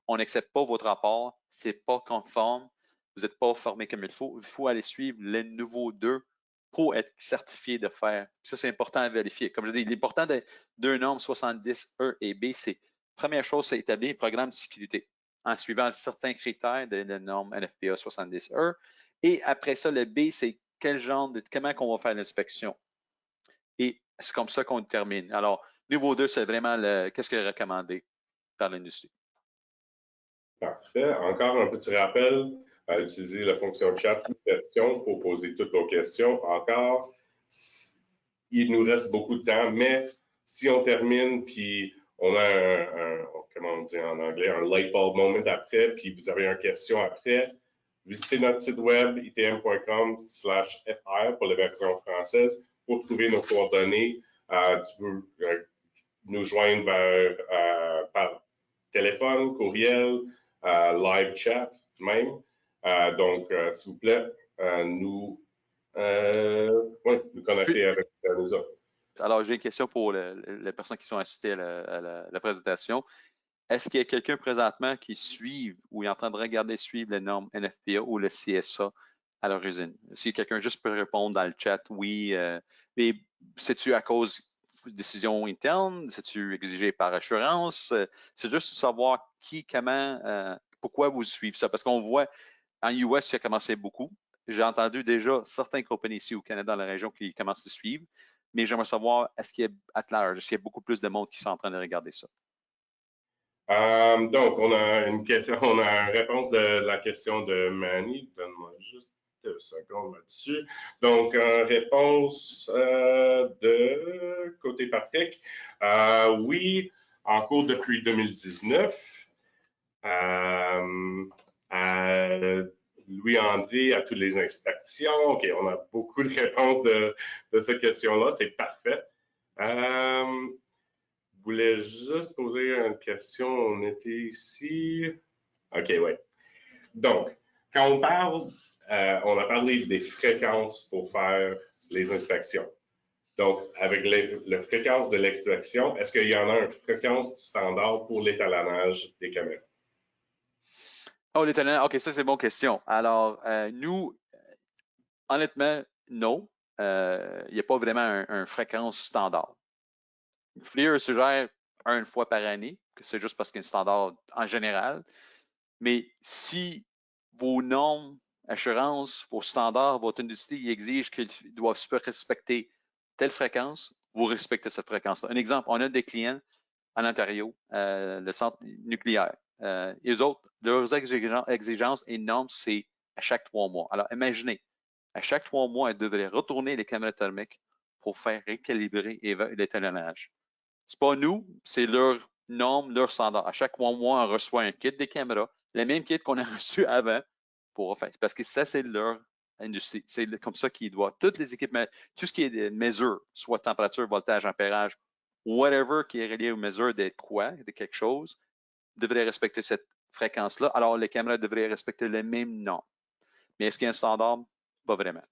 on n'accepte pas votre rapport, ce n'est pas conforme, vous n'êtes pas formé comme il faut aller suivre le niveau 2 pour être certifié de faire. Ça, c'est important à vérifier. Comme je dis, l'important de deux normes 70E et B, c'est, première chose, c'est établir un programme de sécurité en suivant certains critères de la norme NFPA 70E. Et après ça, le B, c'est comment qu'on va faire l'inspection. Et c'est comme ça qu'on termine. Alors, niveau 2, c'est vraiment qu'est-ce qui est recommandé par l'industrie. Parfait. Encore un petit rappel, utiliser la fonction chat ou question pour poser toutes vos questions. Encore, il nous reste beaucoup de temps, mais si on termine, puis on a comment on dit en anglais, un light bulb moment après, puis vous avez une question après, visitez notre site web itm.com/fr pour la version française pour trouver nos coordonnées. Tu peux nous joindre par téléphone, courriel, live chat même. Donc, s'il vous plaît, nous connecter avec nous autres. Alors, j'ai une question pour les personnes qui sont assistées à la présentation. Est-ce qu'il y a quelqu'un présentement qui suit ou est en train de regarder suivre les normes NFPA ou le CSA à l'origine? Si quelqu'un juste peut répondre dans le chat, oui, mais c'est-tu à cause de décision interne? C'est-tu exigé par assurance? C'est juste savoir qui, comment, pourquoi vous suivez ça. Parce qu'on voit, en US, ça a commencé beaucoup. J'ai entendu déjà certaines compagnies ici au Canada, dans la région, qui commencent à suivre. Mais j'aimerais savoir, est-ce qu'il y a at large, est-ce qu'il y a beaucoup plus de monde qui sont en train de regarder ça? Donc, on a une réponse de la question de Manny. Donne-moi juste 2 secondes là-dessus. Donc, réponse de côté Patrick. Oui, en cours depuis 2019. Louis-André à toutes les inspections. OK, on a beaucoup de réponses de cette question-là. C'est parfait. Je voulais juste poser une question. On était ici. OK, oui. Donc, quand on parle, on a parlé des fréquences pour faire les inspections. Donc, avec la fréquence de l'extraction, est-ce qu'il y en a une fréquence standard pour l'étalonnage des caméras? Oh, l'étalonnage, OK, ça, c'est une bonne question. Alors, nous, honnêtement, non. Il n'y a pas vraiment une fréquence standard. FLIR suggère une fois par année, que c'est juste parce qu'il y a un standard en général. Mais si vos normes, assurances, vos standards, votre industrie exigent qu'ils doivent respecter telle fréquence, vous respectez cette fréquence-là. Un exemple, on a des clients en Ontario, le centre nucléaire. Les autres, leurs exigences et normes, c'est à chaque 3 mois. Alors, imaginez, à chaque 3 mois, elles devraient retourner les caméras thermiques pour faire récalibrer l'étalonnage. C'est pas nous, c'est leurs normes, leurs standards. À chaque 3 mois, on reçoit un kit des caméras, le même kit qu'on a reçu avant pour faire. Parce que ça, c'est leur industrie. C'est comme ça qu'ils doivent. Toutes les équipements, tout ce qui est des mesures, soit température, voltage, ampérage, whatever qui est relié aux mesures de quoi, de quelque chose, devrait respecter cette fréquence-là. Alors, les caméras devraient respecter les mêmes normes. Mais est-ce qu'il y a un standard? Pas vraiment.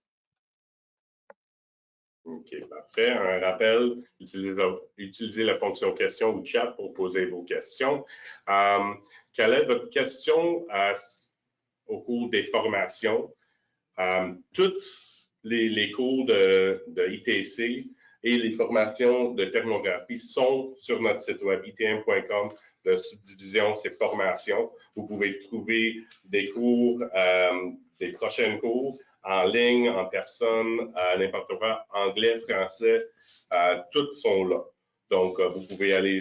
OK, parfait. Un rappel, utilisez la fonction question ou chat pour poser vos questions. Quelle est votre question au cours des formations? Toutes les cours de ITC et les formations de thermographie sont sur notre site web itm.com. La subdivision, c'est formation. Vous pouvez trouver des cours, des prochains cours en ligne, en personne, n'importe quoi, anglais, français, toutes sont là. Donc, vous pouvez aller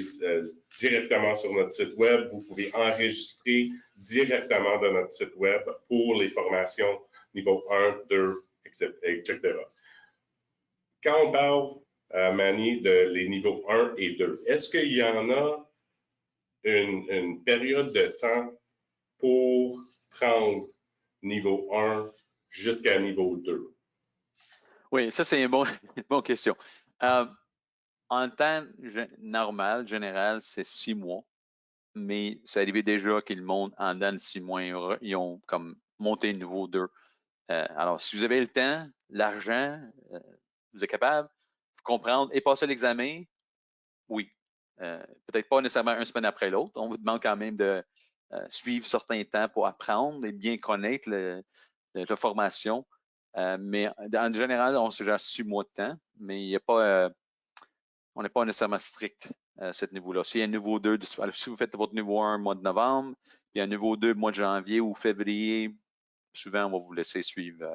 directement sur notre site web, vous pouvez enregistrer directement de notre site web pour les formations niveau 1, 2, etc. Quand on parle, Manny, de les niveaux 1 et 2, est-ce qu'il y en a une période de temps pour prendre niveau 1 jusqu'à niveau 2? Oui, ça, c'est une bonne question. En temps normal, général, c'est 6 mois, mais c'est arrivé déjà qu'ils montent en dedans de 6 mois. Ils ont comme monté niveau 2. Alors, si vous avez le temps, l'argent, vous êtes capable de comprendre et passer l'examen, oui. Peut-être pas nécessairement une semaine après l'autre. On vous demande quand même de suivre certains temps pour apprendre et bien connaître la formation. Mais en général, on se gère 6 mois de temps, mais il n'y a pas, on n'est pas nécessairement strict à ce niveau-là. S'il y a un niveau 2, si vous faites votre niveau 1 au mois de novembre, il y a un niveau 2 au mois de janvier ou février, souvent, on va vous laisser suivre.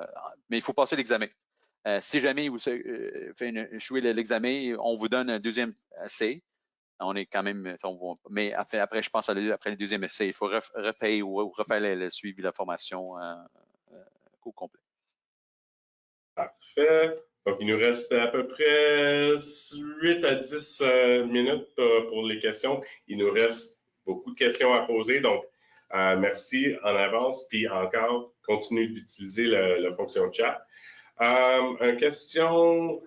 Mais il faut passer l'examen. Si jamais vous faites échouer l'examen, on vous donne un deuxième essai. On est quand même, mais après, je pense, après le deuxième essai, il faut repayer ou refaire le suivi de la formation au complet. Parfait. Donc, il nous reste à peu près 8 à 10 minutes pour les questions. Il nous reste beaucoup de questions à poser. Donc, merci en avance. Puis encore, continuez d'utiliser la fonction chat. Une question,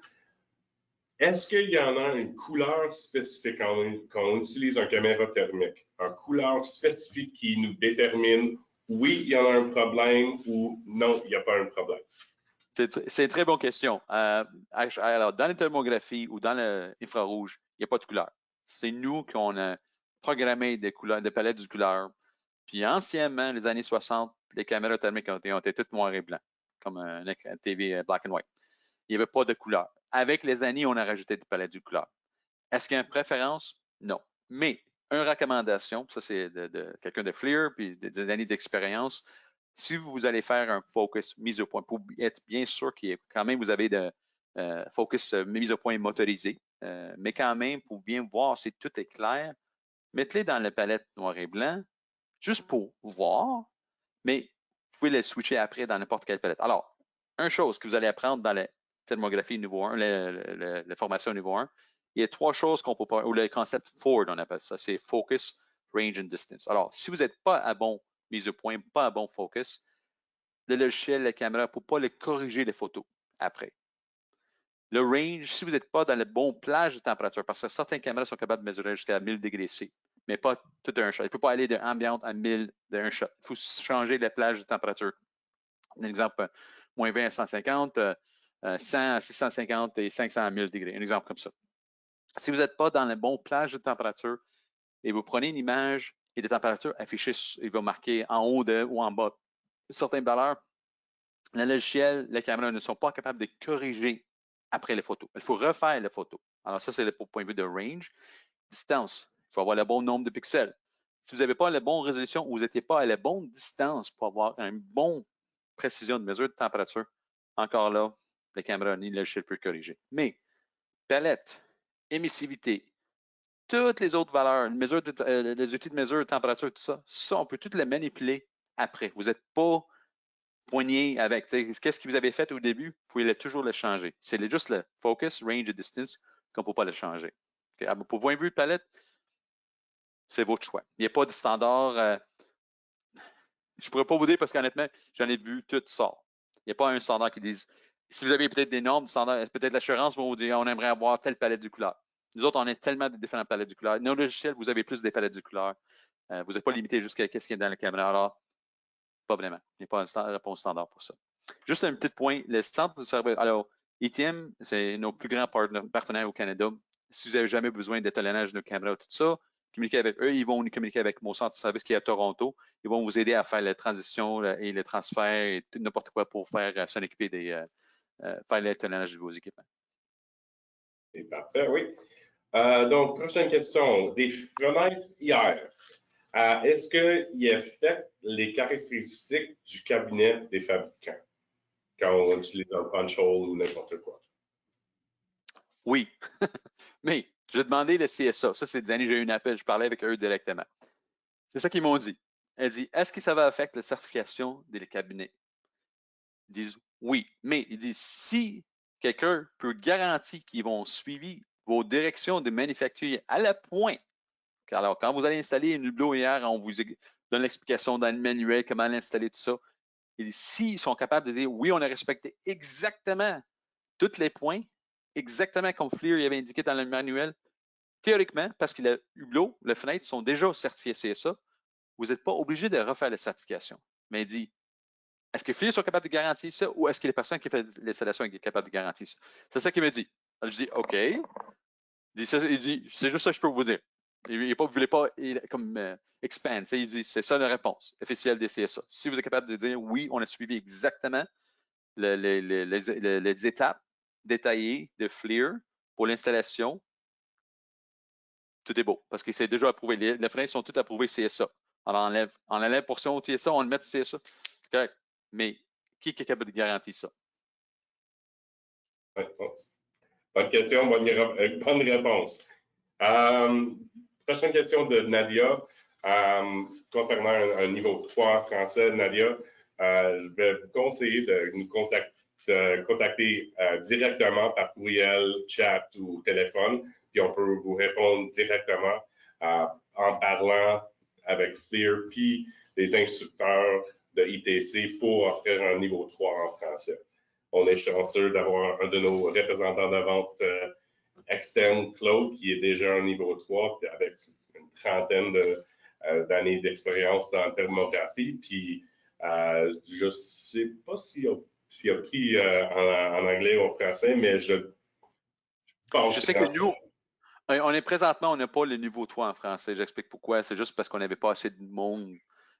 est-ce qu'il y en a une couleur spécifique quand on utilise une caméra thermique? Une couleur spécifique qui nous détermine, oui, il y en a un problème ou non, il n'y a pas un problème? C'est une très bonne question. Alors, dans la thermographie ou dans l'infrarouge, il n'y a pas de couleur. C'est nous qui avons programmé des couleurs, des palettes de couleurs. Puis anciennement, les années 60, les caméras thermiques ont été toutes noires et blancs, comme un TV black and white. Il n'y avait pas de couleur. Avec les années, on a rajouté des palettes de couleurs. Est-ce qu'il y a une préférence? Non. Mais une recommandation, ça c'est de quelqu'un de FLIR, puis des années d'expérience. Si vous allez faire un focus mise au point, pour être bien sûr qu'il y ait quand même, vous avez de focus mise au point motorisé, mais quand même, pour bien voir si tout est clair, mettez-les dans la palette noir et blanc, juste pour voir, mais vous pouvez les switcher après dans n'importe quelle palette. Alors, une chose que vous allez apprendre dans la thermographie niveau 1, la formation niveau 1, il y a 3 choses qu'on peut pas, ou le concept Ford, on appelle ça, c'est Focus, Range and Distance. Alors, si vous n'êtes pas à bon mise au point, pas à bon focus, le logiciel, la caméra, ne peut pas les corriger les photos après. Le range, si vous n'êtes pas dans le bon plage de température, parce que certaines caméras sont capables de mesurer jusqu'à 1000 degrés C, mais pas tout d'un shot. Il ne peut pas aller de ambient à 1000 d'un shot. Il faut changer la plage de température. Un exemple, moins 20 à 150, 100 à 650 et 500 à 1000 degrés. Un exemple comme ça. Si vous n'êtes pas dans le bon plage de température et vous prenez une image et des températures affichées, il va marquer en haut ou en bas certaines valeurs, le logiciel, les caméras ne sont pas capables de corriger après les photos. Il faut refaire les photos. Alors ça, c'est le point de vue de range. Distance, il faut avoir le bon nombre de pixels. Si vous n'avez pas la bonne résolution ou vous n'étiez pas à la bonne distance pour avoir une bonne précision de mesure de température, encore là, la caméra ni le logiciel peut corriger. Mais palette, émissivité, toutes les autres valeurs, les outils de mesure de température, tout ça, on peut tout les manipuler après. Vous n'êtes pas poigné avec, qu'est-ce que vous avez fait au début, vous pouvez toujours le changer. C'est juste le focus, range et distance qu'on ne peut pas le changer. Pour point de vue de palette, c'est votre choix. Il n'y a pas de standard. Je ne pourrais pas vous dire parce qu'honnêtement, j'en ai vu tout ça. Il n'y a pas un standard qui dise. Si vous avez peut-être des normes, peut-être l'assurance va vous dire on aimerait avoir telle palette de couleurs. Nous autres, on a tellement de différentes palettes de couleurs. Nos logiciels, vous avez plus des palettes de couleurs. Vous n'êtes pas limité jusqu'à ce qu'il y a dans la caméra. Alors, pas vraiment. Il n'y a pas une réponse standard pour ça. Juste un petit point. Le centre de service. Alors, ITM, c'est nos plus grands partenaires au Canada. Si vous n'avez jamais besoin d'étalonnage de nos caméras, tout ça, communiquer avec eux. Ils vont communiquer avec mon centre de service qui est à Toronto. Ils vont vous aider à faire la transition et le transfert et n'importe quoi pour faire s'en occuper faire l'étalonnage de vos équipements. C'est parfait, oui. Donc, prochaine question. Des fenêtres hier. Est-ce qu'il affecte les caractéristiques du cabinet des fabricants? quand on utilise un punch hole ou n'importe quoi. Oui, mais je demandé le CSA. Ça, c'est des années, j'ai eu un appel, je parlais avec eux directement. C'est ça qu'ils m'ont dit. Elle dit, est-ce que ça va affecter la certification des cabinets? Ils disent oui, mais ils disent si quelqu'un peut garantir qu'ils vont suivre vos directions de manufacture à la pointe. Alors, quand vous allez installer une Hublot hier, on vous donne l'explication dans le manuel, comment l'installer, tout ça. Et s'ils sont capables de dire oui, on a respecté exactement tous les points, exactement comme Fleer avait indiqué dans le manuel, théoriquement, parce que le Hublot, les fenêtres sont déjà certifiées CSA, vous n'êtes pas obligé de refaire la certification. Mais il dit, est-ce que Fleer sont capables de garantir ça ou est-ce que les personnes qui font l'installation sont capables de garantir ça? C'est ça qu'il me dit. Alors, je dis, OK. Il dit, c'est juste ça que je peux vous dire. Il ne voulait pas comme expand. Il dit, c'est ça la réponse officielle des CSA. Si vous êtes capable de dire, oui, on a suivi exactement les étapes détaillées de Fleer pour l'installation, tout est beau parce que c'est déjà approuvé. Les fenêtres sont toutes approuvées CSA. Alors, on enlève portion au TSA, on le met au CSA. C'est correct. Mais qui est capable de garantir ça? Bonne question, bonne réponse. Prochaine question de Nadia. Concernant un niveau 3 en français, Nadia, je vais vous conseiller de nous contacter directement par courriel, chat ou téléphone, puis on peut vous répondre directement en parlant avec Fleer puis les instructeurs de ITC pour offrir un niveau 3 en français. On est chanceux d'avoir un de nos représentants de vente externe, Claude, qui est déjà un niveau 3 avec une trentaine d'années d'expérience dans la thermographie. Puis, je ne sais pas s'il a pris en anglais ou en français, mais je pense Je sais que nous, présentement, on n'a pas le niveau 3 en français. J'explique pourquoi. C'est juste parce qu'on n'avait pas assez de monde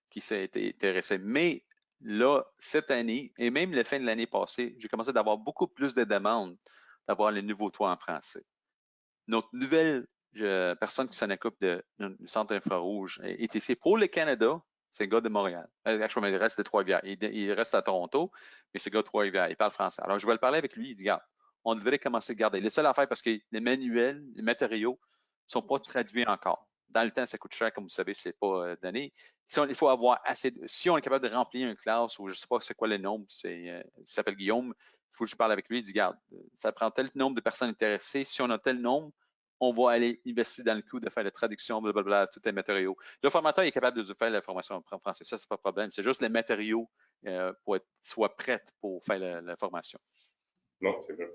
qui s'est intéressé. Mais là, cette année, et même la fin de l'année passée, j'ai commencé d'avoir beaucoup plus de demandes d'avoir le niveau 3 en français. Notre nouvelle personne qui s'en occupe du centre infrarouge est ici pour le Canada. C'est un gars de Montréal. Actuellement, il reste de Trois-Rivières. Il reste à Toronto, mais c'est un gars de Trois-Rivières. Il parle français. Alors, je vais le parler avec lui. Il dit, regarde, on devrait commencer à garder. Les seules affaires, parce que les manuels, les matériaux ne sont pas traduits encore. Dans le temps, ça coûte cher, comme vous savez, c'est pas donné. Il faut avoir assez si on est capable de remplir une classe, ou je ne sais pas c'est quoi le nombre, il s'appelle Guillaume, il faut que je parle avec lui. Il dit, regarde, ça prend tel nombre de personnes intéressées. Si on a tel nombre, on va aller investir dans le coup de faire la traduction, blablabla, tous les matériaux. Le formateur est capable de faire la formation en français, ça, c'est pas de problème. C'est juste les matériaux pour être soit prêts pour faire la formation. Non, c'est vrai.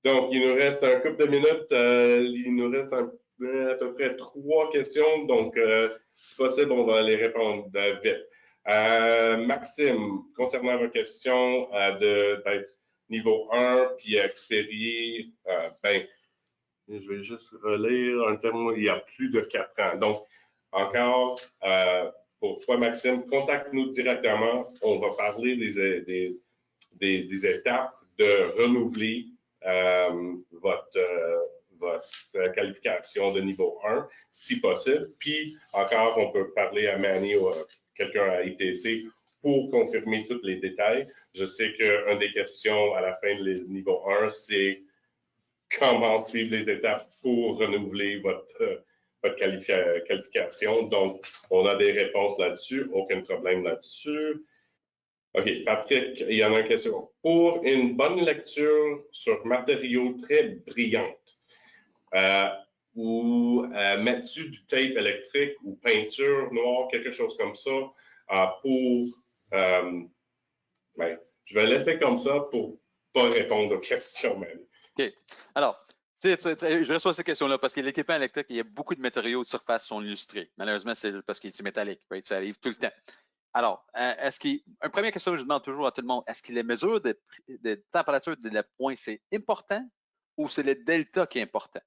Donc, il nous reste un couple de minutes. Il nous reste à peu près 3 questions. Donc, si possible, on va les répondre vite. Maxime, concernant vos questions d'être niveau 1 puis expérié, je vais juste relire un terme, il y a plus de 4 ans. Donc, encore, pour toi, Maxime, contacte-nous directement. On va parler des étapes de renouveler votre qualification de niveau 1, si possible. Puis, encore, on peut parler à Manny ou à quelqu'un à ITC pour confirmer tous les détails. Je sais qu'une des questions à la fin de niveau 1, c'est comment suivre les étapes pour renouveler votre qualification. Donc, on a des réponses là-dessus, aucun problème là-dessus. OK, Patrick, il y en a une question. Pour une bonne lecture sur matériaux très brillantes, ou mets-tu du tape électrique ou peinture noire, quelque chose comme ça, je vais laisser comme ça pour ne pas répondre aux questions, même. OK. Alors, je reçois ces questions-là parce que l'équipement électrique, il y a beaucoup de matériaux de surface qui sont illustrés. Malheureusement, c'est parce que c'est métallique. Right? Ça arrive tout le temps. Alors, une première question que je demande toujours à tout le monde, est-ce que les mesures de température de la pointe, c'est important ou c'est le delta qui est important?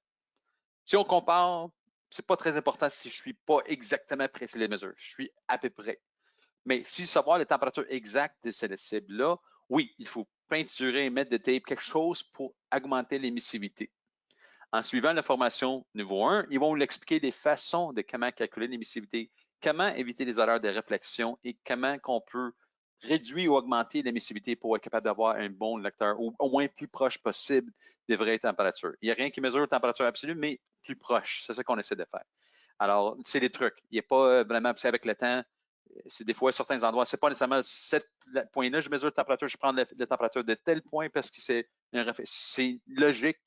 Si on compare, c'est pas très important si je suis pas exactement précis les mesures. Je suis à peu près. Mais si savoir les températures exactes de ces cibles-là, oui, il faut peinturer et mettre de tape quelque chose pour augmenter l'émissivité. En suivant la formation niveau 1, ils vont vous l'expliquer des façons de comment calculer l'émissivité, comment éviter les erreurs de réflexion et comment qu'on peut réduire ou augmenter l'émissivité pour être capable d'avoir un bon lecteur, ou au moins plus proche possible des vraies températures. Il n'y a rien qui mesure la température absolue, mais plus proche. C'est ça qu'on essaie de faire. Alors, c'est des trucs. Il n'y a pas vraiment, c'est avec le temps, c'est des fois, certains endroits, c'est pas nécessairement ce point-là, je mesure la température, je prends la température de tel point parce que c'est logique.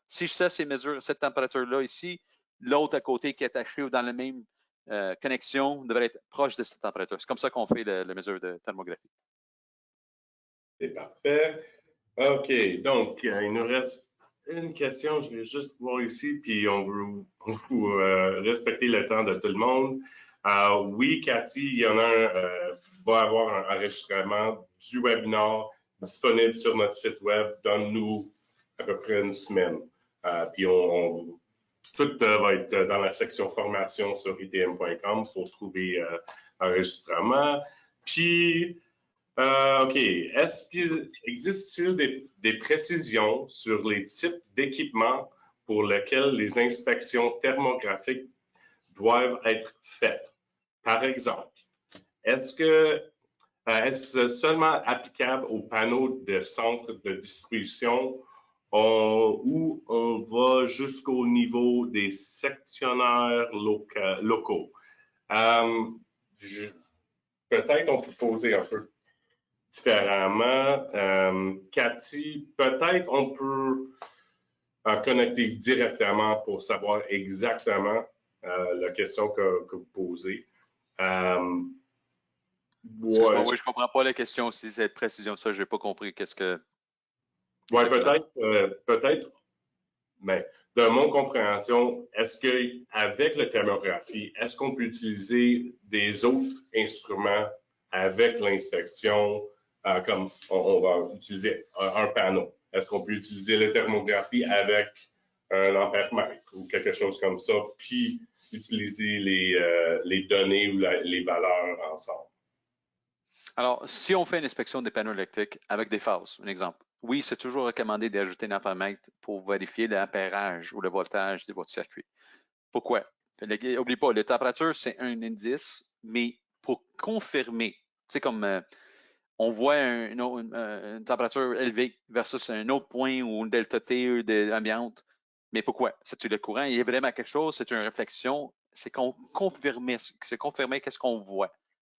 Si je sais cette température-là ici, l'autre à côté qui est attaché ou dans la même connexion devrait être proche de cette température. C'est comme ça qu'on fait la mesure de thermographie. C'est parfait. OK, donc, il nous reste une question, je vais juste voir ici, puis on veut respecter le temps de tout le monde. Oui, Cathy, il y en a va avoir un enregistrement du webinaire disponible sur notre site web. Donne-nous à peu près une semaine. Puis tout va être dans la section formation sur itm.com pour trouver enregistrement. Puis, OK. Est-ce qu'il existe-t-il des précisions sur les types d'équipements pour lesquels les inspections thermographiques doivent être faites? Par exemple, est-ce seulement applicable aux panneaux de centre de distribution ou on va jusqu'au niveau des sectionnaires locaux? Peut-être on peut poser un peu différemment. Cathy, peut-être on peut connecter directement pour savoir exactement la question que vous posez. Ouais, je comprends pas la question aussi, cette précision, ça, j'ai pas compris qu'est-ce que. Oui, peut-être, mais de mon compréhension, est-ce qu'avec la thermographie, est-ce qu'on peut utiliser des autres instruments avec l'inspection, comme on va utiliser un panneau? Est-ce qu'on peut utiliser la thermographie avec un ampèremètre ou quelque chose comme ça, puis utiliser les données ou les valeurs ensemble? Alors, si on fait une inspection des panneaux électriques avec des phases, un exemple, oui, c'est toujours recommandé d'ajouter un ampèremètre pour vérifier l'ampérage ou le voltage de votre circuit. Pourquoi? N'oublie pas, la température, c'est un indice, mais pour confirmer, c'est comme on voit une température élevée versus un autre point ou une delta T ambiante. Mais pourquoi? C'est-tu le courant? Il y a vraiment quelque chose, c'est une réflexion, c'est confirmer qu'est-ce qu'on voit.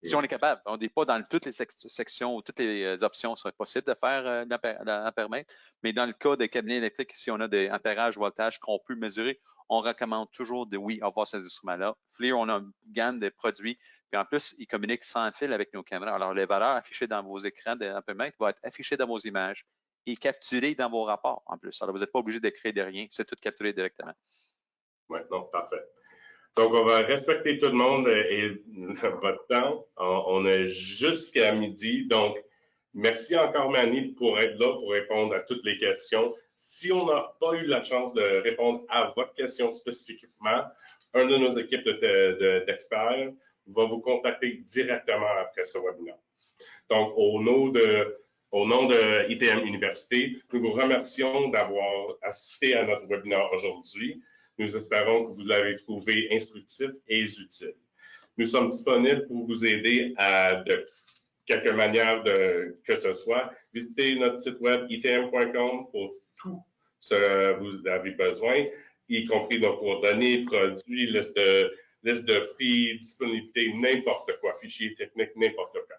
Si on est capable, on n'est pas dans toutes les sections ou toutes les options seraient possibles de faire l'ampèremètre, mais dans le cas des cabinets électriques, si on a des ampérages, voltages qu'on peut mesurer, on recommande toujours de, oui, avoir ces instruments-là. FLIR, on a une gamme de produits, puis en plus, ils communiquent sans fil avec nos caméras. Alors, les valeurs affichées dans vos écrans d'ampèremètre vont être affichées dans vos images et capturées dans vos rapports en plus. Alors, vous n'êtes pas obligé de créer de rien, c'est tout capturé directement. Oui, non, parfait. Donc, on va respecter tout le monde et votre temps. On a jusqu'à midi. Donc, merci encore, Manny, pour être là, pour répondre à toutes les questions. Si on n'a pas eu la chance de répondre à votre question spécifiquement, un de nos équipes d'experts va vous contacter directement après ce webinaire. Donc, au nom de ITM Université, nous vous remercions d'avoir assisté à notre webinaire aujourd'hui. Nous espérons que vous l'avez trouvé instructif et utile. Nous sommes disponibles pour vous aider de quelque manière que ce soit. Visitez notre site web itm.com pour tout ce que vous avez besoin, y compris nos coordonnées, produits, liste de prix, disponibilité, n'importe quoi, fichiers techniques, n'importe quoi.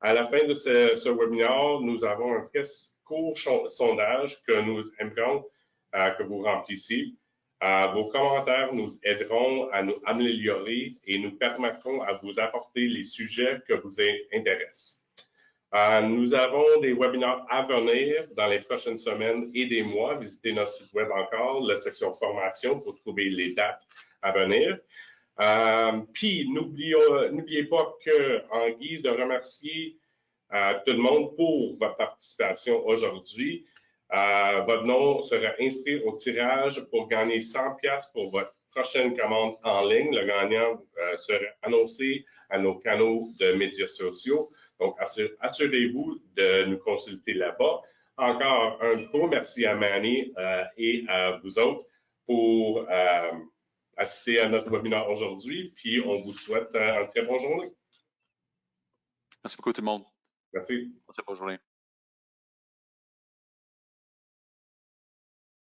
À la fin de ce webinaire, nous avons un très court sondage que nous aimerions que vous remplissiez. Vos commentaires nous aideront à nous améliorer et nous permettront à vous apporter les sujets que vous intéressent. Nous avons des webinaires à venir dans les prochaines semaines et des mois. Visitez notre site web encore, la section formation pour trouver les dates à venir. Puis, n'oubliez pas qu'en guise de remercier tout le monde pour votre participation aujourd'hui, votre nom sera inscrit au tirage pour gagner 100 $ pour votre prochaine commande en ligne. Le gagnant sera annoncé à nos canaux de médias sociaux. Donc, assurez-vous de nous consulter là-bas. Encore un gros merci à Manny et à vous autres pour assister à notre webinaire aujourd'hui. Puis, on vous souhaite une très bonne journée. Merci beaucoup tout le monde. Merci. Passez bonne journée.